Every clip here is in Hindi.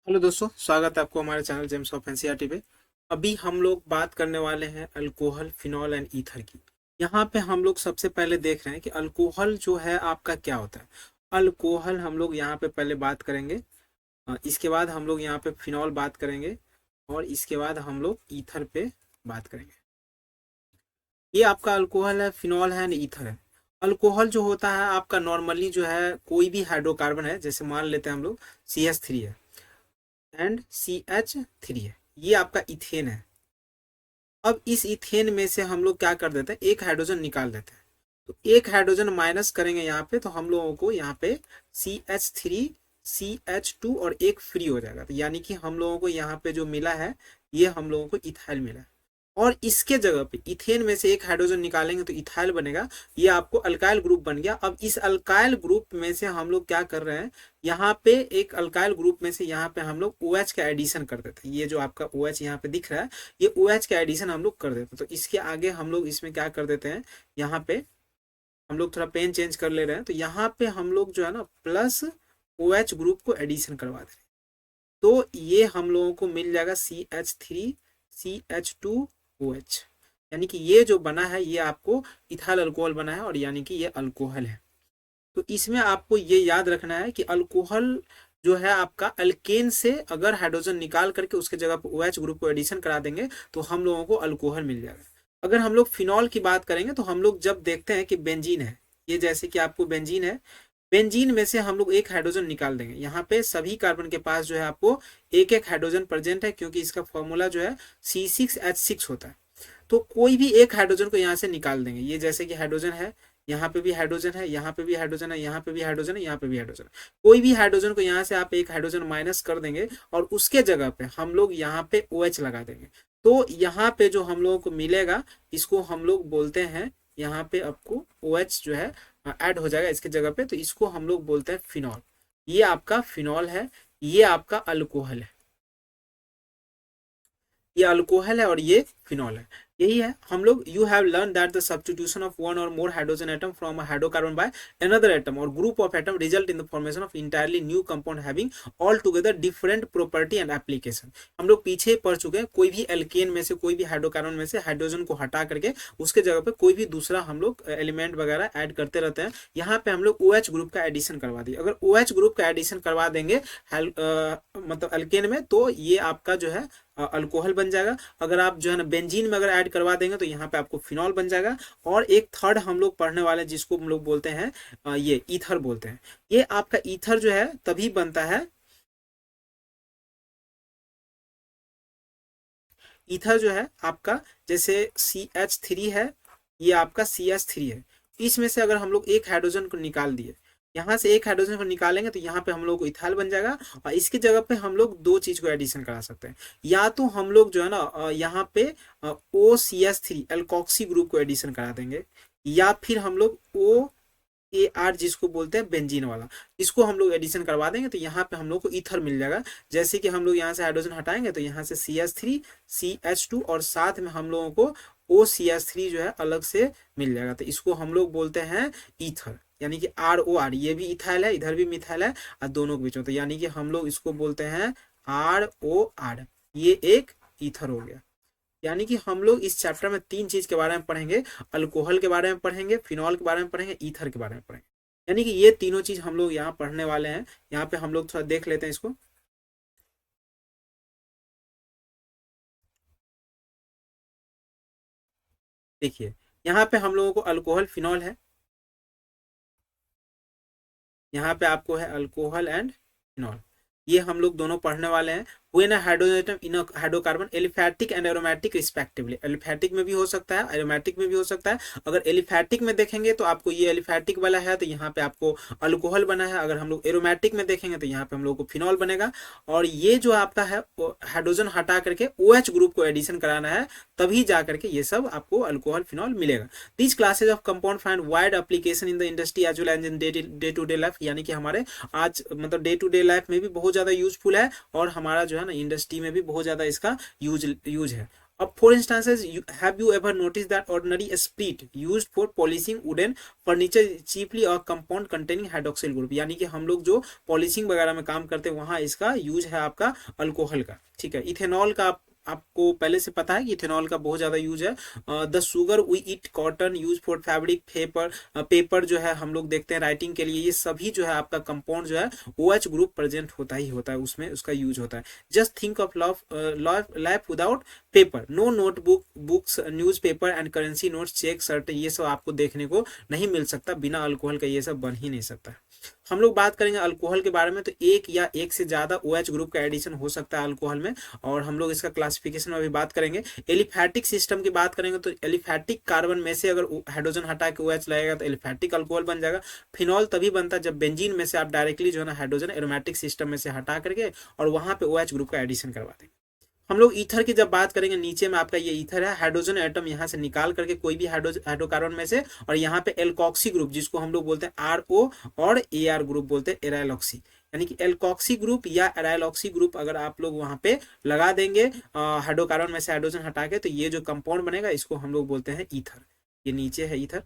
हेलो दोस्तों, स्वागत है आपको हमारे चैनल जेम्स ऑफ एनसीईआरटी पे। अभी हम लोग बात करने वाले हैं अल्कोहल, फिनॉल एंड ईथर की। यहाँ पे हम लोग सबसे पहले देख रहे हैं कि अल्कोहल जो है आपका क्या होता है। अल्कोहल हम लोग यहाँ पे पहले बात करेंगे। इसके बाद हम लोग यहाँ पे फिनॉल बात करेंगे और इसके बाद हम लोग ईथर पे बात करेंगे। ये आपका अल्कोहल है, फिनॉल है एंड ईथर है। अल्कोहल जो होता है आपका नॉर्मली जो है कोई भी हाइड्रोकार्बन है, जैसे मान लेते हैं हम लोग CH3 है एंड CH3 है, ये आपका इथेन है। अब इस इथेन में से हम लोग क्या कर देते हैं, एक हाइड्रोजन निकाल देते हैं। तो एक हाइड्रोजन माइनस करेंगे यहाँ पे, तो हम लोगों को यहाँ पे CH3 CH2 और एक फ्री हो जाएगा। तो यानी कि हम लोगों को यहाँ पे जो मिला है, ये हम लोगों को इथाइल मिला है। और इसके जगह पे इथेन में से एक हाइड्रोजन निकालेंगे तो इथाइल बनेगा। ये आपको अल्काइल ग्रुप बन गया। अब इस अल्काइल ग्रुप में से हम लोग क्या कर रहे हैं, यहाँ पे एक अल्काइल ग्रुप में से यहाँ पे हम लोग OH का एडिशन कर देते हैं। ये जो आपका OH यहाँ पे दिख रहा है, ये OH का एडिशन हम लोग कर देते हैं। तो इसके आगे हम लोग इसमें क्या कर देते हैं, यहाँ पे हम लोग थोड़ा पेन चेंज कर ले रहे हैं। तो यहाँ पे हम लोग जो है ना प्लस OH ग्रुप को एडिशन करवा दे रहे हैं। तो ये हम लोगों को मिल जाएगा CH3 CH2 OH। यानी कि ये जो बना है ये आपको इथाइल अल्कोहल बना है, और यानी कि ये अल्कोहल है। तो इसमें आपको ये याद रखना है कि अल्कोहल जो है आपका अल्केन से अगर हाइड्रोजन निकाल करके उसके जगह पर OH ग्रुप को एडिशन करा देंगे तो हम लोगों को अल्कोहल मिल जाएगा। अगर हम लोग फिनॉल की बात करेंगे तो हम लोग जब देखते हैं कि बेंजीन है, ये जैसे कि आपको बेंजीन है, बेंजीन में से हम लोग एक हाइड्रोजन निकाल देंगे। यहाँ पे सभी कार्बन के पास जो है आपको एक एक हाइड्रोजन प्रेजेंट है, क्योंकि इसका फॉर्मूला जो है C6H6 होता है। तो कोई भी एक हाइड्रोजन को यहाँ से निकाल देंगे। ये जैसे कि हाइड्रोजन है, यहाँ पे भी हाइड्रोजन है, यहाँ पे भी हाइड्रोजन है, यहाँ पे भी हाइड्रोजन है, यहाँ पे भी हाइड्रोजन है। कोई भी हाइड्रोजन को यहाँ से आप एक हाइड्रोजन माइनस कर देंगे और उसके जगह पे हम लोग यहाँ पे OH लगा देंगे। तो यहाँ पे जो हम लोगों को मिलेगा, इसको हम लोग बोलते हैं, यहाँ पे आपको OH जो है ऐड हो जाएगा इसके जगह पे, तो इसको हम लोग बोलते हैं फिनॉल। ये आपका फिनॉल है, ये आपका अल्कोहल है। ये अल्कोहल है और ये फिनॉल है। यही है हम लोग। You have learn that the substitution of one or more hydrogen atom from a hydrocarbon by another atom or group of atom result in the formation of entirely new compound having all together different property and application. हम लोग पीछे पढ़ चुके हैं, कोई भी एल्केन में से कोई भी हाइड्रोकार्बन में से हाइड्रोजन को हटा करके उसके जगह पे कोई भी दूसरा हम लोग एलिमेंट वगैरह ऐड करते रहते हैं। यहाँ पे हम लोग OH ग्रुप का एडिशन करवा दिए। अगर OH ग्रुप का एडिशन करवा देंगे मतलब अल्केन में, तो ये आपका जो है अल्कोहल बन जाएगा। अगर आप जो है ना बेंजीन में अगर ऐड करवा देंगे तो यहाँ पे आपको फिनॉल बन जाएगा। और एक थर्ड हम लोग पढ़ने वाले हैं जिसको हम लोग बोलते हैं ये ईथर बोलते हैं। ये आपका ईथर जो है तभी बनता है, ईथर जो है आपका जैसे CH3 है, ये आपका CH3 है। इसमें से अगर हम लोग एक हाइड्रोजन को निकाल दिए, यहाँ से एक हाइड्रोजन को निकालेंगे तो यहाँ पे हम लोग को इथाइल बन जाएगा। और इसकी जगह पे हम लोग दो चीज को एडिशन करा सकते हैं। या तो हम लोग जो है ना यहाँ पे OCH3 एल्कोक्सी ग्रुप को एडिशन करा देंगे, या फिर हम लोग OAR जिसको बोलते हैं बेंजीन वाला, इसको हम लोग एडिशन करवा देंगे तो यहाँ पे हम लोग को ईथर मिल जाएगा। जैसे कि हम लोग यहाँ से हाइड्रोजन हटाएंगे तो यहाँ से CH3 CH2 और साथ में हम लोगों को OCH3 जो है अलग से मिल जाएगा। तो इसको हम लोग बोलते हैं ईथर, यानी कि ROR। ये भी इथाइल है, इधर भी मिथाइल है, और दोनों के बीच में, तो यानी कि हम लोग इसको बोलते हैं ROR। ये एक ईथर हो गया। यानी कि हम लोग इस चैप्टर में तीन चीज के बारे में पढ़ेंगे, अल्कोहल के बारे में पढ़ेंगे, फिनॉल के बारे में पढ़ेंगे, ईथर के बारे में पढ़ेंगे। यानी कि ये तीनों चीज हम लोग यहाँ पढ़ने वाले हैं। यहाँ पे हम लोग थोड़ा देख लेते हैं इसको। देखिए, यहाँ पे हम लोगों को अल्कोहल फिनॉल है, यहाँ पे आपको है अल्कोहल एंड फिनॉल। ये हम लोग दोनों पढ़ने वाले हैं। When a hydrogen atom in a hydrocarbon aliphatic and aromatic respectively, aliphatic में भी हो सकता है, एरोमेटिक में भी हो सकता है। अगर एलिफैटिक में देखेंगे तो आपको ये एलिफैटिक वाला है, तो यहाँ पे आपको अल्कोहल बना है। अगर हम लोग एरोमेटिक में देखेंगे तो यहाँ पे हम लोग को फिनॉल बनेगा। और ये जो आपका है हाइड्रोजन हटा करके OH ग्रुप को एडिशन कराना है, तभी जा करके ये सब आपको अल्कोहल फिनॉल मिलेगा। These classes of compound find wide application in the industry as well as in day to day life. यानी कि हमारे आज मतलब डे टू डे लाइफ में भी बहुत ज्यादा यूजफुल है, और हमारा जो है ना इंडस्ट्री में भी बहुत ज्यादा इसका यूज है। अब for instances, have you ever notice that ordinary spirit used for polishing wooden furniture cheaply और कंपाउंड कंटेनिंग हाइड्रोक्सिल ग्रुप, यानी कि हम लोग जो पॉलिशिंग वगैरह में काम करते हैं वहां इसका यूज है आपका अल्कोहल का। ठीक है, इथेनॉल का आपको पहले से पता है कि इथेनॉल का बहुत ज्यादा यूज है। The sugar we eat, cotton use for fabric, paper, paper जो है हम लोग देखते हैं राइटिंग के लिए, ये सभी जो है आपका कंपाउंड जो है OH ग्रुप प्रेजेंट होता ही होता है, उसमें उसका यूज होता है। Just think of life without paper, no notebook, books, newspaper and currency notes, cheque, shirt, ये सब आपको देखने को नहीं मिल सकता, बिना अल्कोहल का ये सब बन ही नहीं सकता। हम लोग बात करेंगे अल्कोहल के बारे में, तो एक या एक से ज्यादा OH ग्रुप का एडिशन हो सकता है अल्कोहल में, और हम लोग इसका क्लासिफिकेशन में भी बात करेंगे। एलिफैटिक सिस्टम की बात करेंगे तो एलिफैटिक कार्बन में से अगर हाइड्रोजन हटा के OH लगेगा तो एलिफैटिक अल्कोहल बन जाएगा। फिनॉल तभी बनता है जब बेंजीन में से आप डायरेक्टली जो है ना हाइड्रोजन एरोमेटिक सिस्टम में से हटा करके और वहां पे OH ग्रुप का एडिशन करवा देंगे। हम लोग ईथर की जब बात करेंगे, नीचे में आपका ये ईथर है, हाइड्रोजन एटम यहाँ से निकाल करके कोई भी हाइड्रोकार्बन में से, और यहाँ पे एल्कोक्सी ग्रुप जिसको हम लोग बोलते हैं RO और AR ग्रुप बोलते हैं, एराइलॉक्सी, यानी कि एल्कोक्सी ग्रुप या एराइलॉक्सी ग्रुप अगर आप लोग वहां पे लगा देंगे हाइड्रोकार्बन में से हाइड्रोजन हटा के, तो ये जो कंपाउंड बनेगा इसको हम लोग बोलते हैं ईथर। ये नीचे है ईथर,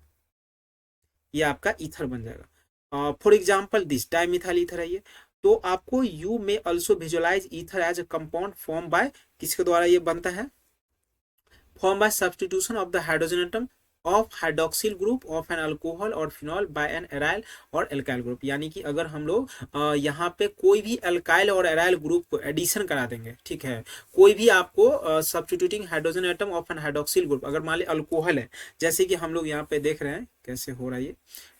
ये आपका ईथर बन जाएगा। For example this dimethyl ether है ये। तो आपको you may also visualise ether as a compound form by, किसके द्वारा ये बनता है, form by substitution of the hydrogen atom of hydroxyl group of an alcohol और फिनॉल बाय एन एराइल और एल्काइल ग्रुप, यानी कि अगर हम लोग यहाँ पे कोई भी एल्काइल और एराइल ग्रुप को एडिशन करा देंगे, ठीक है, कोई भी आपको substituting hydrogen atom of an hydroxyl group, अगर मान ली अल्कोहल है, जैसे कि हम लोग यहाँ पे देख रहे हैं कैसे हो रहा है ये,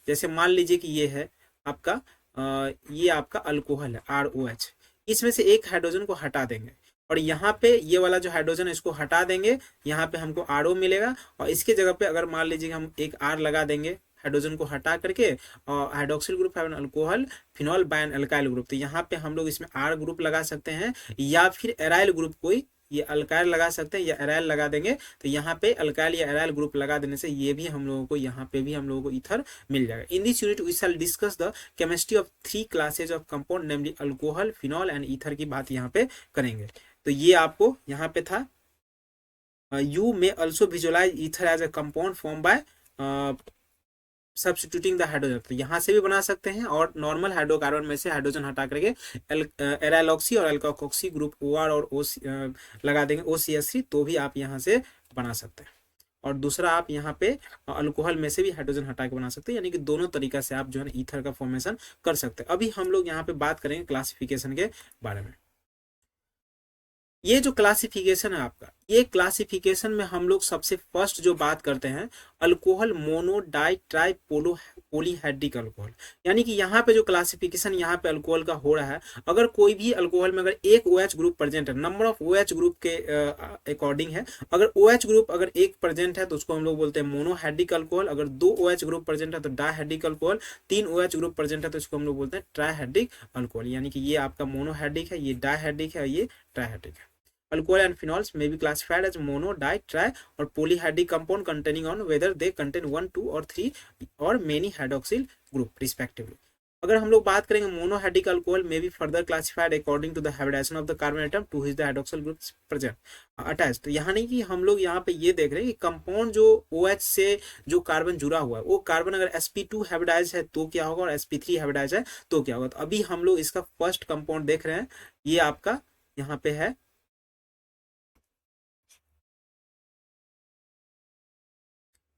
जैसे मान लीजिए कि ये है आपका ये आपका अल्कोहल है ROH, इसमें से एक हाइड्रोजन को हटा देंगे और यहाँ पे ये वाला जो हाइड्रोजन है इसको हटा देंगे, यहाँ पे हमको RO मिलेगा, और इसके जगह पे अगर मान लीजिए हम एक R लगा देंगे हाइड्रोजन को हटा करके, और हाइड्रोक्सिल ग्रुप है alcohol phenol by an alkyl group, तो यहाँ पे हम लोग इसमें R ग्रुप लगा सकते हैं, या फिर एराइल ग्रुप कोई ये अल्काइल लगा सकते हैं या एराइल लगा देंगे, तो यहाँ पे अल्काइल या एराइल ग्रुप लगा देने से ये भी हम लोगों को यहाँ पे भी हम लोगों को ईथर मिल जाएगा। In this unit we shall discuss the chemistry of 3 classes of compound namely alcohol, phenol and ether की बात यहाँ पे करेंगे। तो ये आपको यहाँ पे था you may also visualise ether as a compound form by substituting the hydrogen, तो यहाँ से भी बना सकते हैं, और नॉर्मल हाइड्रोकार्बन में से हाइड्रोजन हटा करके एराइलॉक्सी और एल्कोक्सी ग्रुप OR और O लगा देंगे OCH3, तो भी आप यहाँ से बना सकते हैं। और दूसरा आप यहाँ पे अल्कोहल में से भी हाइड्रोजन हटा के बना सकते हैं, यानी कि दोनों तरीका से आप जो है ईथर का फॉर्मेशन कर सकते हैं। अभी हम लोग यहाँ पे बात करेंगे क्लासिफिकेशन के बारे में। ये जो क्लासिफिकेशन है आपका, ये क्लासिफिकेशन में हम लोग सबसे फर्स्ट जो बात करते हैं alcohol mono di try polyhydric alcohol, यानी कि यहाँ पे जो क्लासिफिकेशन यहाँ पे अल्कोहल का हो रहा है, अगर कोई भी अल्कोहल में अगर एक OH ग्रुप प्रेजेंट है, नंबर ऑफ OH ग्रुप के अकॉर्डिंग है, अगर OH ग्रुप अगर एक प्रेजेंट है तो उसको हम लोग बोलते हैं मोनोहाइड्रिक अल्कोहल, अगर 2 OH ग्रुप प्रेजेंट है तो dihydric alcohol, 3 OH group present है तो इसको हम लोग बोलते हैं ट्राइहाइड्रिक अल्कोहल, यानी कि ये आपका मोनोहाइड्रिक है, ये डाइहाइड्रिक है, ये ट्राइहाइड्रिक है। Alcohol and phenols may be classified as mono, di, tri or polyhydric compound containing on whether they contain 1, 2 or 3 or many hydroxyl group respectively. अगर हम लोग बात करेंगे मोनोहाइड्रिक अल्कोहल में भी further classified according to the hybridisation of the carbon atom to his the hydroxyl groups present attached, तो यहाँ नहीं कि हम लोग यहाँ पे ये देख रहे हैं कि कंपाउंड जो OH से जो कार्बन जुड़ा हुआ है वो कार्बन अगर sp2 हाइब्रिडाइज है तो क्या होगा और sp3 हाइब्रिडाइज है तो क्या होगा। तो अभी हम लोग इसका फर्स्ट कंपाउंड देख रहे हैं, ये आपका यहाँ पे है,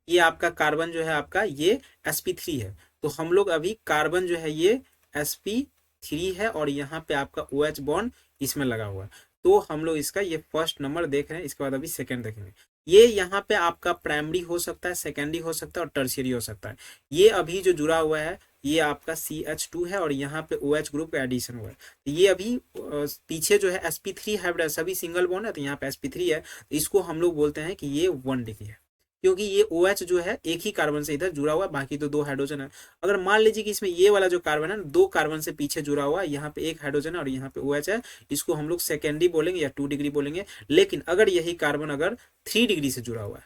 ये आपका कार्बन जो है आपका ये sp3 है, तो हम लोग अभी कार्बन जो है ये sp3 है और यहाँ पे आपका OH बॉन्ड इसमें लगा हुआ है, तो हम लोग इसका ये फर्स्ट नंबर देख रहे हैं। इसके बाद अभी सेकंड देखेंगे, ये यहाँ पे आपका प्राइमरी हो सकता है, सेकेंडरी हो सकता है और टर्शियरी हो सकता है। ये अभी जो जुड़ा हुआ है ये आपका CH2 है और यहाँ पे OH ग्रुप का एडिशन हुआ है, तो ये अभी पीछे जो है sp3 हाइब्रिड सभी सिंगल बॉन्ड है, तो यहाँ पे sp3 है, तो इसको हम लोग बोलते हैं कि ये 1 डिग्री है, क्योंकि ये OH जो है एक ही कार्बन से इधर जुड़ा हुआ है, बाकी तो 2 हाइड्रोजन है। अगर मान लीजिए कि इसमें ये वाला जो कार्बन है 2 कार्बन से पीछे जुड़ा हुआ है, यहाँ पे 1 हाइड्रोजन है और यहाँ पे OH है, इसको हम लोग सेकेंडरी बोलेंगे या 2 डिग्री बोलेंगे। लेकिन अगर यही कार्बन अगर 3 डिग्री से जुड़ा हुआ है,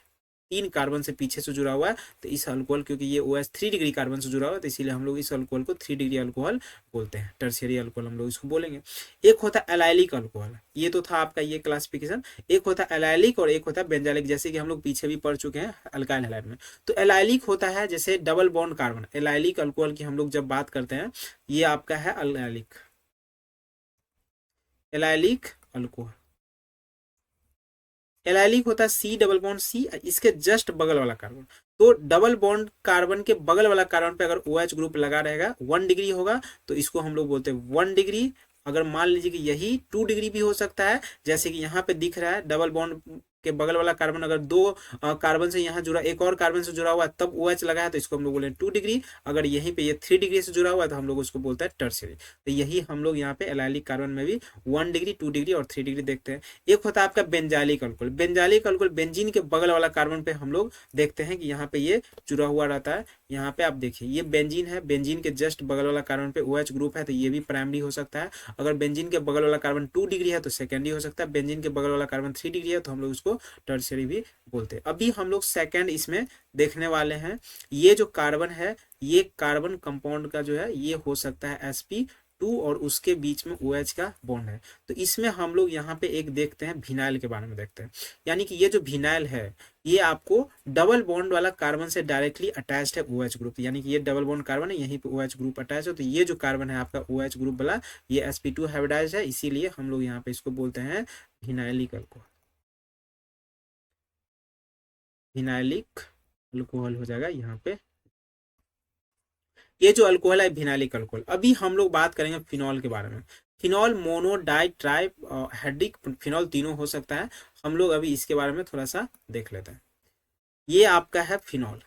3 कार्बन से पीछे से जुड़ा हुआ है, तो इस अल्कोहल, क्योंकि ये OH 3 डिग्री कार्बन से जुड़ा हुआ है, तो इसीलिए हम लोग इस अल्कोहल को 3 डिग्री अल्कोहल बोलते हैं, टर्शियरी अल्कोहल हम लोग इसको बोलेंगे। एक होता है एलाइलिक अल्कोहल, ये तो था आपका ये क्लासिफिकेशन। एक होता है एलाइलिक और एक होता है बेंजाइलिक, जैसे कि हम लोग पीछे भी पढ़ चुके हैं अल्काइल हैलाइड में। तो एलाइलिक होता है जैसे double bond carbon, allylic alcohol की हम लोग जब बात करते हैं, ये आपका है एलाइलिक, एलाइलिक अल्कोहल। एलाइलिक होता है C डबल बॉन्ड C, इसके जस्ट बगल वाला कार्बन। तो डबल बॉन्ड कार्बन के बगल वाला कार्बन पे अगर OH ग्रुप लगा रहेगा, 1 डिग्री होगा, तो इसको हम लोग बोलते हैं 1 डिग्री। अगर मान लीजिए कि यही 2 डिग्री भी हो सकता है, जैसे कि यहाँ पे दिख रहा है डबल बॉन्ड के बगल वाला कार्बन अगर 2 कार्बन से यहाँ जुड़ा, एक और कार्बन से जुड़ा हुआ है, तब OH लगा है, तो इसको हम लोग बोले 2 डिग्री। अगर यहीं पे ये 3 डिग्री से जुड़ा हुआ है, तो हम लोग उसको बोलते हैं टर्शियरी। तो यही हम लोग यहाँ पे एलाइलिक कार्बन में भी 1 डिग्री, 2 डिग्री और 3 डिग्री देखते हैं। एक होता है आपका benzylic alcohol, benzylic alcohol benzene के बगल वाला कार्बन पे हम लोग देखते हैं कि यहाँ पे ये जुड़ा हुआ रहता है। यहाँ पे आप देखिए ये बेंजीन है, बेंजीन के जस्ट बगल वाला कार्बन पे OH ग्रुप है, तो ये भी प्राइमरी हो सकता है। अगर बेंजीन के बगल वाला कार्बन 2 डिग्री है तो सेकेंडरी हो सकता है, बेंजीन के बगल वाला कार्बन 3 डिग्री है तो हम लोग उसको टर्शियरी भी बोलते हैं। अभी हम लोग सेकेंड इसमें देखने वाले हैं, ये जो कार्बन है, ये कार्बन कंपाउंड का जो है ये हो सकता है sp2 और उसके बीच में OH का बॉन्ड है। तो इसमें हम लोग यहाँ पे एक देखते हैं, विनाइल के बारे में देखते हैं। यानी कि ये जो विनाइल है, ये आपको डबल बॉन्ड वाला कार्बन से डायरेक्टली अटैच्ड है OH ग्रुप, यानी कि ये डबल बॉन्ड कार्बन है, यहीं पे OH ग्रुप अटैच है। तो ये जो कार्बन है आपका OH ग्रुप वाला, ये sp2 हाइब्रिडाइज्ड है, इसीलिए हम लोग यहाँ पे इसको बोलते हैं विनाइलिक अल्कोहल, विनाइलिक अल्कोहल हो जाएगा यहाँ पे। ये जो अल्कोहल है विनाइलिक अल्कोहल। अभी हम लोग बात करेंगे फिनॉल के बारे में। Phenol mono, di, tri, hydric, phenol तीनों हो सकता है। हम लोग अभी इसके बारे में थोड़ा सा देख लेते हैं। ये आपका है फिनॉल।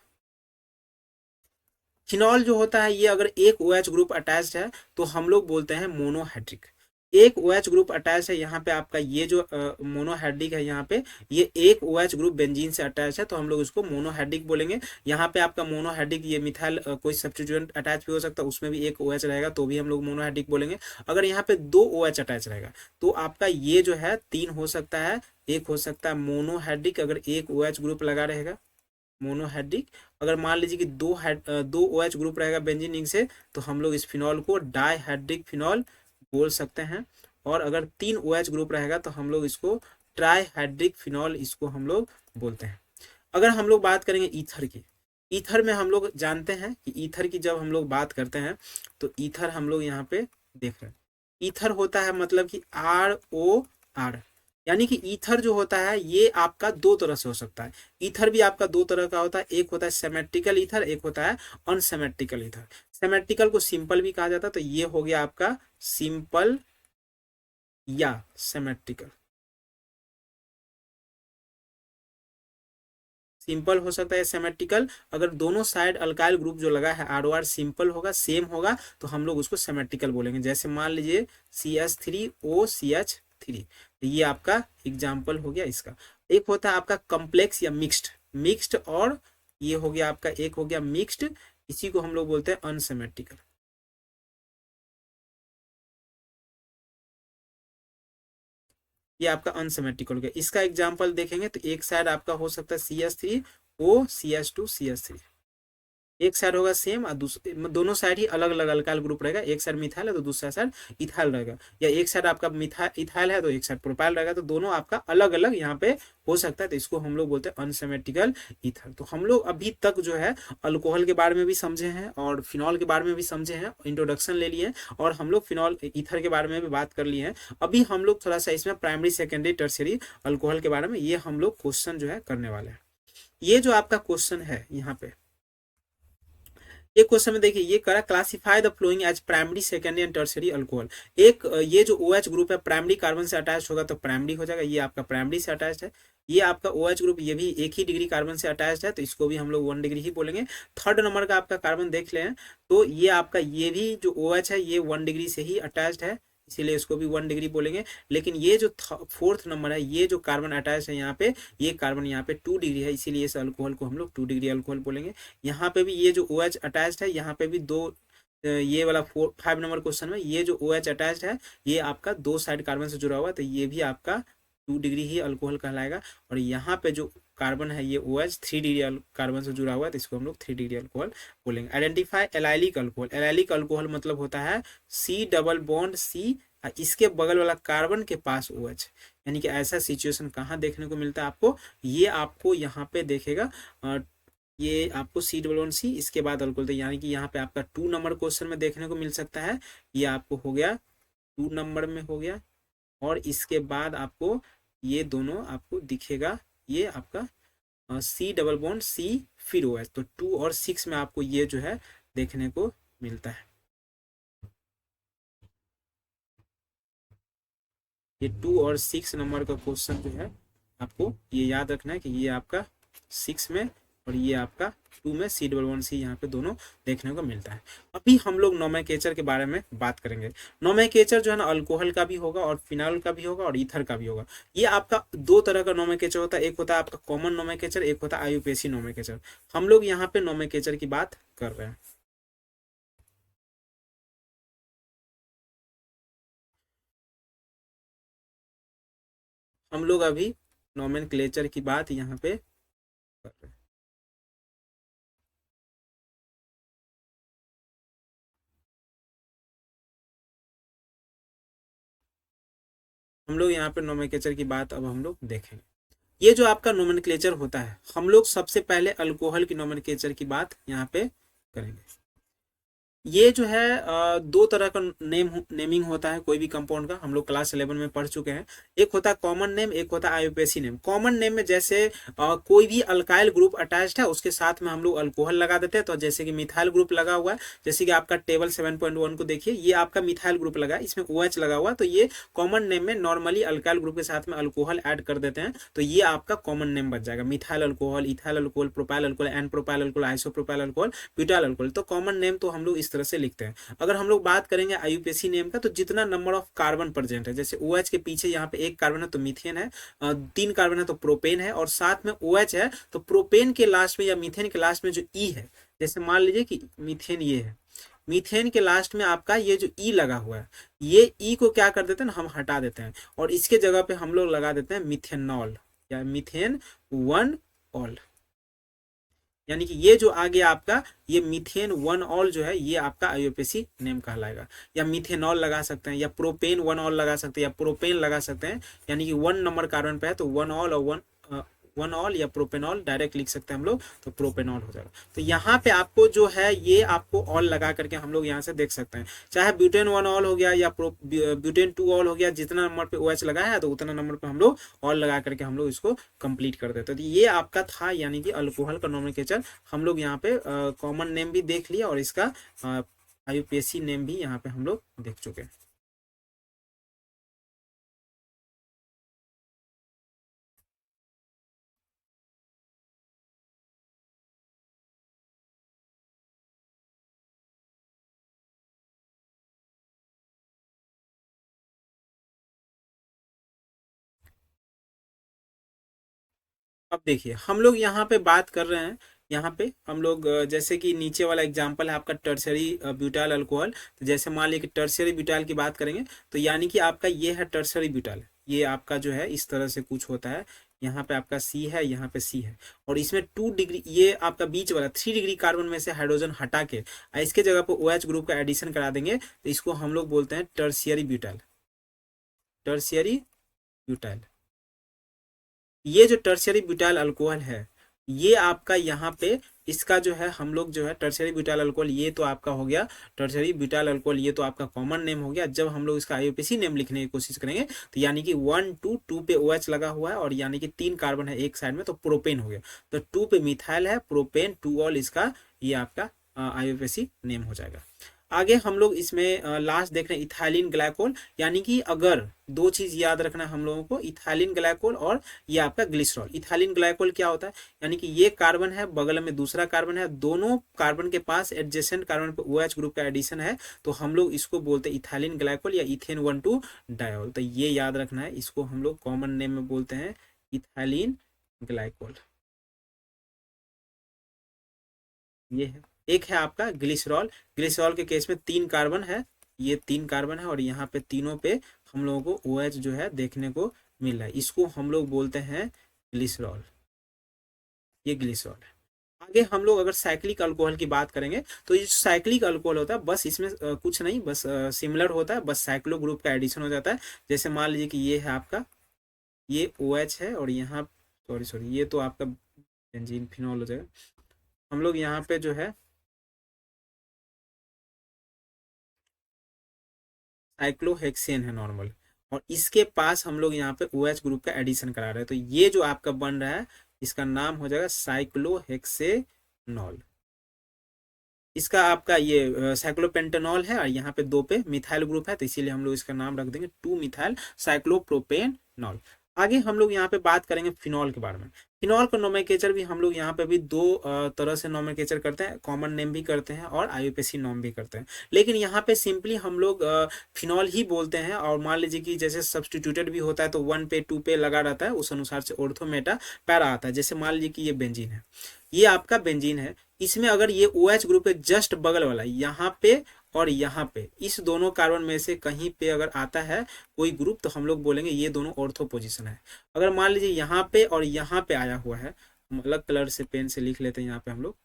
फिनॉल जो होता है, ये अगर एक OH ग्रुप अटैच्ड है तो हम लोग बोलते हैं मोनोहाइड्रिक। एक OH ग्रुप अटैच है यहाँ पे आपका, ये जो मोनोहाइड्रिक है यहाँ पे, ये एक OH ग्रुप बेंजीन से अटैच है, तो हम लोग इसको मोनोहाइड्रिक बोलेंगे। यहाँ पे आपका मोनोहाइड्रिक, ये मिथाइल कोई सब्स्टिट्यूएंट अटैच भी हो सकता है, उसमें भी एक OH रहेगा, तो भी हम लोग मोनोहाइड्रिक बोलेंगे। अगर यहाँ पे 2 OH अटैच रहेगा, तो आपका ये जो है 3 हो सकता है। एक हो सकता है मोनोहाइड्रिक, अगर एक OH ग्रुप लगा रहेगा मोनोहाइड्रिक। अगर मान लीजिए कि दो OH ग्रुप रहेगा बेंजीन रिंग से, तो हम लोग इस फिनॉल को डाइहाइड्रिक फिनॉल बोल सकते हैं। और अगर 3 OH ग्रुप रहेगा तो हम लोग इसको ट्राइहाइड्रिक फिनॉल इसको हम लोग बोलते हैं। अगर हम लोग बात करेंगे ईथर की, ईथर में हम लोग जानते हैं कि ईथर की जब हम लोग बात करते हैं, तो ईथर हम लोग यहाँ पे देख रहे हैं। ईथर होता है मतलब कि ROR, यानी कि ईथर जो होता है ये आपका 2 तरह से हो सकता है। ईथर भी आपका 2 तरह का होता है, एक होता है सिमेट्रिकल ईथर, एक होता है अनसिमेट्रिकल ईथर। सिमेट्रिकल को सिंपल भी कहा जाता है, तो ये हो गया आपका सिंपल या सिमेट्रिकल। सिंपल हो सकता है सिमेट्रिकल। अगर दोनों साइड अल्काइल ग्रुप जो लगा है ROR सिंपल होगा, सेम होगा, तो हम लोग उसको सिमेट्रिकल बोलेंगे। जैसे मान लीजिए CH3OCH3, ये आपका एग्जाम्पल हो गया इसका। एक होता है आपका कम्प्लेक्स या मिक्स्ड, मिक्स्ड और ये हो गया आपका, एक हो गया मिक्स्ड, इसी को हम लोग बोलते हैं अनसिमेट्रिकल। ये आपका अनसिमेट्रिकल हो गया। इसका एग्जाम्पल देखेंगे तो एक साइड आपका हो सकता है CH3OCH2CH3, एक साइड होगा सेम और दोनों साइड ही अलग अलग अल्काइल ग्रुप रहेगा। एक साइड मिथाइल है तो दूसरा साइड इथाइल रहेगा, या एक साइड आपका इथाइल है तो एक साइड प्रोपाइल रहेगा, तो दोनों आपका अलग अलग यहाँ पे हो सकता है। तो इसको हम लोग बोलते हैं अनसिमेट्रिकल ईथर। तो हम लोग अभी तक जो है अल्कोहल के बारे में भी समझे हैं और फिनॉल के बारे में भी समझे हैं, इंट्रोडक्शन ले लिए, और हम लोग फिनॉल ईथर के बारे में भी बात कर लिए हैं। अभी हम लोग थोड़ा सा इसमें प्राइमरी, सेकेंडरी, टर्शियरी अल्कोहल के बारे में ये हम लोग क्वेश्चन जो है करने वाले हैं। ये जो आपका क्वेश्चन है यहाँ पे, एक क्वेश्चन में देखिए ये करा, classify the following as primary, secondary and tertiary alcohol. एक ये जो OH ग्रुप है प्राइमरी कार्बन से अटैच होगा तो प्राइमरी हो जाएगा, ये आपका प्राइमरी से अटैच है। ये आपका OH ग्रुप ये भी एक ही डिग्री कार्बन से अटैच है, तो इसको भी हम लोग 1 डिग्री ही बोलेंगे। थर्ड नंबर का आपका कार्बन देख लें, तो ये आपका ये भी जो OH है ये 1 डिग्री से ही अटैच्ड है, इसीलिए इसको भी 1 डिग्री बोलेंगे। लेकिन ये जो फोर्थ नंबर है, ये जो कार्बन अटैच है यहाँ पे, ये कार्बन यहाँ पे 2 डिग्री है, इसीलिए इस अल्कोहल को हम लोग 2 डिग्री अल्कोहल बोलेंगे। यहाँ पे भी ये जो OH अटैच्ड है, यहाँ पे भी ये वाला 5 नंबर क्वेश्चन में ये जो OH अटैच्ड है, ये आपका 2 साइड कार्बन से जुड़ा हुआ है, तो ये भी आपका 2 डिग्री ही अल्कोहल कहलाएगा। और यहाँ पे जो कार्बन है ये OH 3 डिग्री कार्बन से जुड़ा हुआ है, तो इसको हम लोग 3 डिग्री अल्कोहल बोलेंगे। Identify allylic alcohol. Allylic alcohol मतलब होता है C डबल बॉन्ड C, इसके बगल वाला कार्बन के पास OH, यानी कि ऐसा सिचुएशन कहाँ देखने को मिलता है आपको, ये आपको यहाँ पे देखेगा, ये आपको C डबल बॉन्ड C इसके बाद अल्कोहल, यानी कि यहाँ पे आपका 2 नंबर क्वेश्चन में देखने को मिल सकता है। ये आपको हो गया 2 नंबर में हो गया, और इसके बाद आपको ये दोनों आपको दिखेगा, ये आपका C डबल बॉन्ड C फिर OH, तो 2 और 6 में आपको ये जो है देखने को मिलता है। ये 2 और 6 नंबर का क्वेश्चन जो है आपको ये याद रखना है कि ये आपका 6 में और ये आपका 2 में C डबल बॉन्ड C यहाँ पे दोनों देखने को मिलता है। अभी हम लोग नोमेनक्लेचर के बारे में बात करेंगे। नोमेनक्लेचर जो है ना अल्कोहल का भी होगा और फिनॉल का भी होगा और ईथर का भी होगा। ये आपका 2 तरह का नोमेनक्लेचर होता है, एक होता है आपका कॉमन नोमेनक्लेचर, एक होता है आईयूपीएसी नोमेनक्लेचर। हम लोग यहाँ पे नोमेनक्लेचर की बात कर रहे हैं। हम लोग अभी नोमेनक्लेचर की बात यहाँ पे कर रहे हैं। हम लोग यहाँ पे नोमेनक्लेचर की बात अब हम लोग देखेंगे। ये जो आपका नोमेनक्लेचर होता है, हम लोग सबसे पहले अल्कोहल की नोमेनक्लेचर की बात यहाँ पे करेंगे। ये जो है 2 तरह का नेमिंग होता है कोई भी कंपाउंड का, हम लोग क्लास 11 में पढ़ चुके हैं। एक होता है कॉमन नेम, एक होता है आईयूपीएसी नेम। कॉमन नेम में जैसे कोई भी अल्काइल ग्रुप अटैच्ड है उसके साथ में हम लोग अल्कोहल लगा देते हैं, तो जैसे कि मिथाइल ग्रुप लगा हुआ है, जैसे कि आपका टेबल 7.1 को देखिए, ये आपका मिथाइल ग्रुप लगा है, इसमें OH लगा हुआ, तो ये कॉमन नेम में नॉर्मली अल्काइल ग्रुप के साथ में अल्कोहल ऐड कर देते हैं, तो ये आपका कॉमन नेम बच जाएगा। Methyl alcohol, ethyl alcohol, propyl alcohol, n propyl alcohol, isopropyl alcohol, butyl alcohol. तो कॉमन नेम तो हम लोग इस तरह से लिखते हैं। अगर हम लोग बात करेंगे आईयूपीएसी नेम का, तो जितना नंबर ऑफ कार्बन प्रेजेंट है, जैसे OH के पीछे यहाँ पे 1 कार्बन है तो मीथेन है, 3 कार्बन है तो प्रोपेन है, और साथ में OH है, तो प्रोपेन के लास्ट में या मीथेन के लास्ट में जो E है, जैसे मान लीजिए कि मीथेन ये है, मीथेन के लास्ट में आपका ये जो E लगा हुआ है, ये E को क्या कर देते हैं, हम हटा देते हैं, और इसके जगह पे हम लोग लगा देते हैं मिथेनॉल या मिथेन 1 ऑल, यानी कि ये जो आ गया आपका ये मीथेन 1 ऑल जो है ये आपका आईयूपीएसी नेम कहलाएगा। या मिथेनॉल लगा सकते हैं, या प्रोपेन 1 ऑल लगा सकते हैं, या प्रोपेन लगा सकते हैं, यानी कि 1 नंबर कार्बन पे है तो 1 ऑल और 1 ऑल या प्रोपेनॉल डायरेक्ट लिख सकते हैं हम लोग, तो प्रोपेनॉल हो जाएगा। तो यहाँ पे आपको जो है ये आपको ऑल लगा करके हम लोग यहाँ से देख सकते हैं, चाहे ब्यूटेन 1 ऑल हो गया या ब्यूटेन 2 ऑल हो गया, जितना नंबर पे OH लगाया है तो उतना नंबर पे हम लोग ऑल लगा करके हम लोग इसको कंप्लीट कर देते हैं। तो ये आपका था, यानी कि अल्कोहल का नोमेनक्लेचर। हम लोग यहाँ पे कॉमन नेम भी देख लिया और इसका आईयूपीएसी नेम भी यहाँ पे हम लोग देख चुके हैं। अब देखिए हम लोग यहाँ पे बात कर रहे हैं, यहाँ पे हम लोग जैसे कि नीचे वाला एग्जांपल है आपका टर्शियरी ब्यूटाइल अल्कोहल, तो जैसे मान लीजिए कि टर्शियरी ब्यूटाइल की बात करेंगे, तो यानी कि आपका ये है टर्शियरी ब्यूटाइल, ये आपका जो है इस तरह से कुछ होता है, यहाँ पे आपका C है, यहाँ पे C है, और इसमें 2 डिग्री ये आपका बीच वाला 3 डिग्री कार्बन में से हाइड्रोजन हटा के इसके जगह पर OH ग्रुप का एडिशन करा देंगे, तो इसको हम लोग बोलते हैं टर्शियरी ब्यूटाइल। टर्शियरी ब्यूटाइल, ये जो टर्शियरी ब्यूटाइल अल्कोहल है ये आपका यहाँ पे इसका जो है हम लोग जो है टर्शियरी ब्यूटाइल अल्कोहल, ये तो आपका हो गया टर्शियरी ब्यूटाइल अल्कोहल, ये तो आपका कॉमन नेम हो गया। जब हम लोग इसका आईयूपीएसी नेम लिखने की कोशिश करेंगे तो यानी कि 1 2 पे OH लगा हुआ है और यानी कि 3 कार्बन है एक साइड में, तो प्रोपेन हो गया, तो 2 पे मिथाइल है, प्रोपेन 2 ऑल, इसका ये आपका आईयूपीएसी नेम हो जाएगा। आगे हम लोग इसमें लास्ट देख रहे हैं इथाइलिन ग्लाइकोल, यानी कि अगर 2 चीज याद रखना है हम लोगों को, इथाइलिन ग्लाइकोल और ये आपका ग्लिसरॉल। इथाइलिन ग्लाइकोल क्या होता है, यानी कि ये कार्बन है, बगल में दूसरा कार्बन है, दोनों कार्बन के पास एडजेसेंट कार्बन पे OH ग्रुप का एडिशन है, तो हम लोग इसको बोलते हैं इथाइलिन ग्लाइकोल या इथेन 1,2 डायोल। तो ये याद रखना है, इसको हम लोग कॉमन नेम में बोलते हैं इथाइलिन ग्लाइकोल। ये है, एक है आपका ग्लिसरॉल। ग्लिसरॉल के केस में 3 कार्बन है, ये 3 कार्बन है और यहाँ पे तीनों पे हम लोगों को OH जो है देखने को मिल रहा है, इसको हम लोग बोलते हैं ग्लिसरॉल। ये ग्लिसरॉल है। आगे हम लोग अगर साइक्लिक अल्कोहल की बात करेंगे तो ये साइक्लिक अल्कोहल होता है, बस इसमें कुछ नहीं, बस सिमिलर होता है, बस साइक्लो ग्रुप का एडिशन हो जाता है। जैसे मान लीजिए कि ये है आपका, ये ओ एच है, और यहाँ सॉरी सॉरी ये तो आपका बेंजीन फिनॉल हो जाएगा। हम लोग यहाँ पे जो है साइक्लोहेक्सेन है नॉर्मल, और इसके पास हम लोग यहाँ पे ओ एच ग्रुप का एडिशन करा रहे हैं, तो ये जो आपका बन रहा है इसका नाम हो जाएगा साइक्लोहेक्सेनॉल। इसका आपका ये साइक्लोपेंटेनॉल है, और यहाँ पे दो पे मिथाइल ग्रुप है, तो इसीलिए हम लोग इसका नाम रख देंगे 2 मिथाइल साइक्लोप्रोपेनॉल। आगे हम लोग यहाँ पे बात करेंगे फिनॉल के बारे में। फिनॉल का नोमेनक्लेचर भी हम लोग यहाँ पे भी दो तरह से नोमेनक्लेचर करते हैं, कॉमन नेम भी करते हैं और आईयूपीएसी नाम भी करते हैं। लेकिन यहाँ पे सिंपली हम लोग फिनॉल ही बोलते हैं, और मान लीजिए कि जैसे सब्सटीट्यूटेड भी होता है तो 1 पे 2 पे लगा रहता है, उस अनुसार से ऑर्थो मेटा पैरा आता है। जैसे मान लीजिए कि ये बेंजीन है, ये आपका बेंजीन है, इसमें अगर ये ओ एच ग्रुप के जस्ट बगल वाला यहाँ पे और यहाँ पे इस दोनों कार्बन में से कहीं पे अगर आता है कोई ग्रुप, तो हम लोग बोलेंगे ये दोनों ऑर्थो पोजीशन है। अगर मान लीजिए यहाँ पे और यहाँ पे आया हुआ है, हम अलग कलर से पेन से लिख लेते हैं यहाँ पे हम लोग,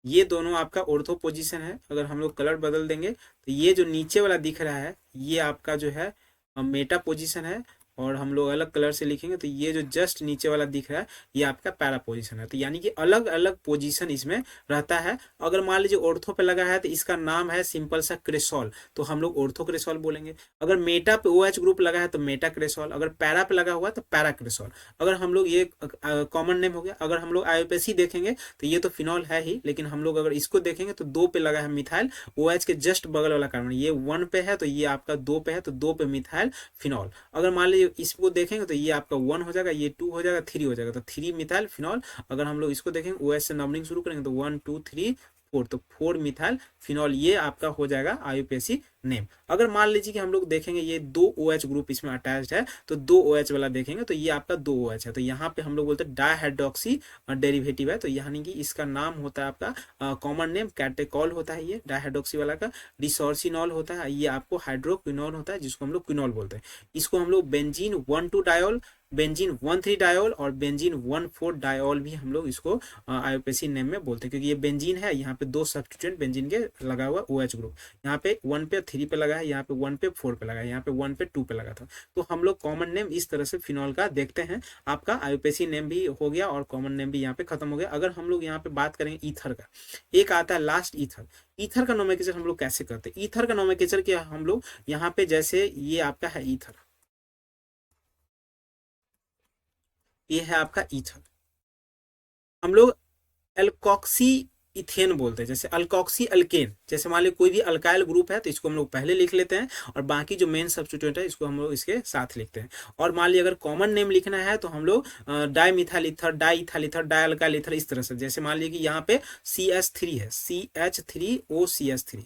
ये दोनों आपका ऑर्थो पोजीशन है। अगर हम लोग कलर बदल देंगे तो ये जो नीचे वाला दिख रहा है ये आपका जो है मेटा पोजीशन है, और हम लोग अलग कलर से लिखेंगे तो ये जो जस्ट नीचे वाला दिख रहा है ये आपका पैरा पोजीशन है। तो यानी कि अलग अलग पोजीशन इसमें रहता है। अगर मान लीजिए ऑर्थो पे लगा है तो इसका नाम है सिंपल सा क्रेसॉल, तो हम लोग ऑर्थो क्रेसॉल बोलेंगे। अगर मेटा पे ओ एच ग्रुप लगा है तो मेटा क्रेसॉल, अगर पैरा पे लगा हुआ है तो पैरा क्रेसॉल। अगर हम लोग ये कॉमन नेम हो गया। अगर हम लोग आईयूपीएसी देखेंगे तो ये तो फिनॉल है ही, लेकिन हम लोग अगर इसको देखेंगे तो 2 पे लगा है मिथाइल, ओ एच के जस्ट बगल वाला कार्बन ये 1 पे है, तो ये आपका 2 पे है, तो 2 पे मिथाइल फिनॉल। अगर मान लीजिए इसको देखेंगे तो ये आपका 1 हो जाएगा, ये 2 हो जाएगा, 3 हो जाएगा, तो 3 मिथाइल फिनॉल। अगर हम लोग इसको देखेंगे ओ एच से नंबरिंग शुरू करेंगे तो 1 2 3 4, तो 4 मिथाइल फिनॉल ये आपका हो जाएगा आईयूपीएसी नेम। अगर मान लीजिए कि हम लोग देखेंगे ये 2 ओ एच ग्रुप इसमें अटैच्ड है, तो 2 ओ एच वाला देखेंगे तो ये आपका 2 ओ एच है, तो यहाँ पे हम लोग बोलते हैं डाइहाइड्रोक्सी डेरिवेटिव है, तो यानी कि इसका नाम होता है आपका कॉमन नेम कैटेकॉल होता है, ये डाइहाइड्रोक्सी वाला का डिसोर्सिनॉल होता है, ये आपको हाइड्रोक्विनॉल होता है जिसको हम लोग क्विनॉल बोलते हैं। इसको हम लोग बेंजीन 1,2 डायोल, बेंजीन 1,3 डायोल और बेंजीन 1,4 डायोल भी हम लोग इसको आईयूपीएसी नेम में बोलते हैं, क्योंकि ये बेंजीन है, यहाँ पे 2 सब्स्टिट्यूएंट बेंजीन के लगा हुआ ओ एच ग्रुप, यहाँ पे 1 पे 3 पे लगा है, यहाँ पे 1 पे 4 पे लगा है, यहाँ पे 1 पे 2 पे लगा था। तो हम लोग कॉमन नेम इस तरह से फिनॉल का देखते हैं। आपका आईयूपीएसी नेम भी हो गया और कॉमन नेम भी यहाँ पे खत्म हो गया। अगर हम लोग यहाँ पे बात करेंगे ईथर का, एक आता है लास्ट ईथर। ईथर का नोमेनक्लेचर हम लोग कैसे करते हैं? ईथर का नोमेनक्लेचर क्या हम लोग यहाँ पे, जैसे ये आपका है ईथर, ये है आपका ईथर, हम लोग एल्कोक्सी इथेन बोलते हैं। जैसे अल्कोक्सी अल्केन, जैसे मान लीजिए कोई भी अल्काइल ग्रुप है तो इसको हम लोग पहले लिख लेते हैं, और बाकी जो मेन सब्स्टिट्यूएंट है इसको हम लोग इसके साथ लिखते हैं। और मान लीजिए अगर कॉमन नेम लिखना है तो हम लोग di methyl ether, di ethyl ether, die alkyl ether, इस तरह से। जैसे मान लीजिए कि यहाँ पे CH3 है, CH3OCH3,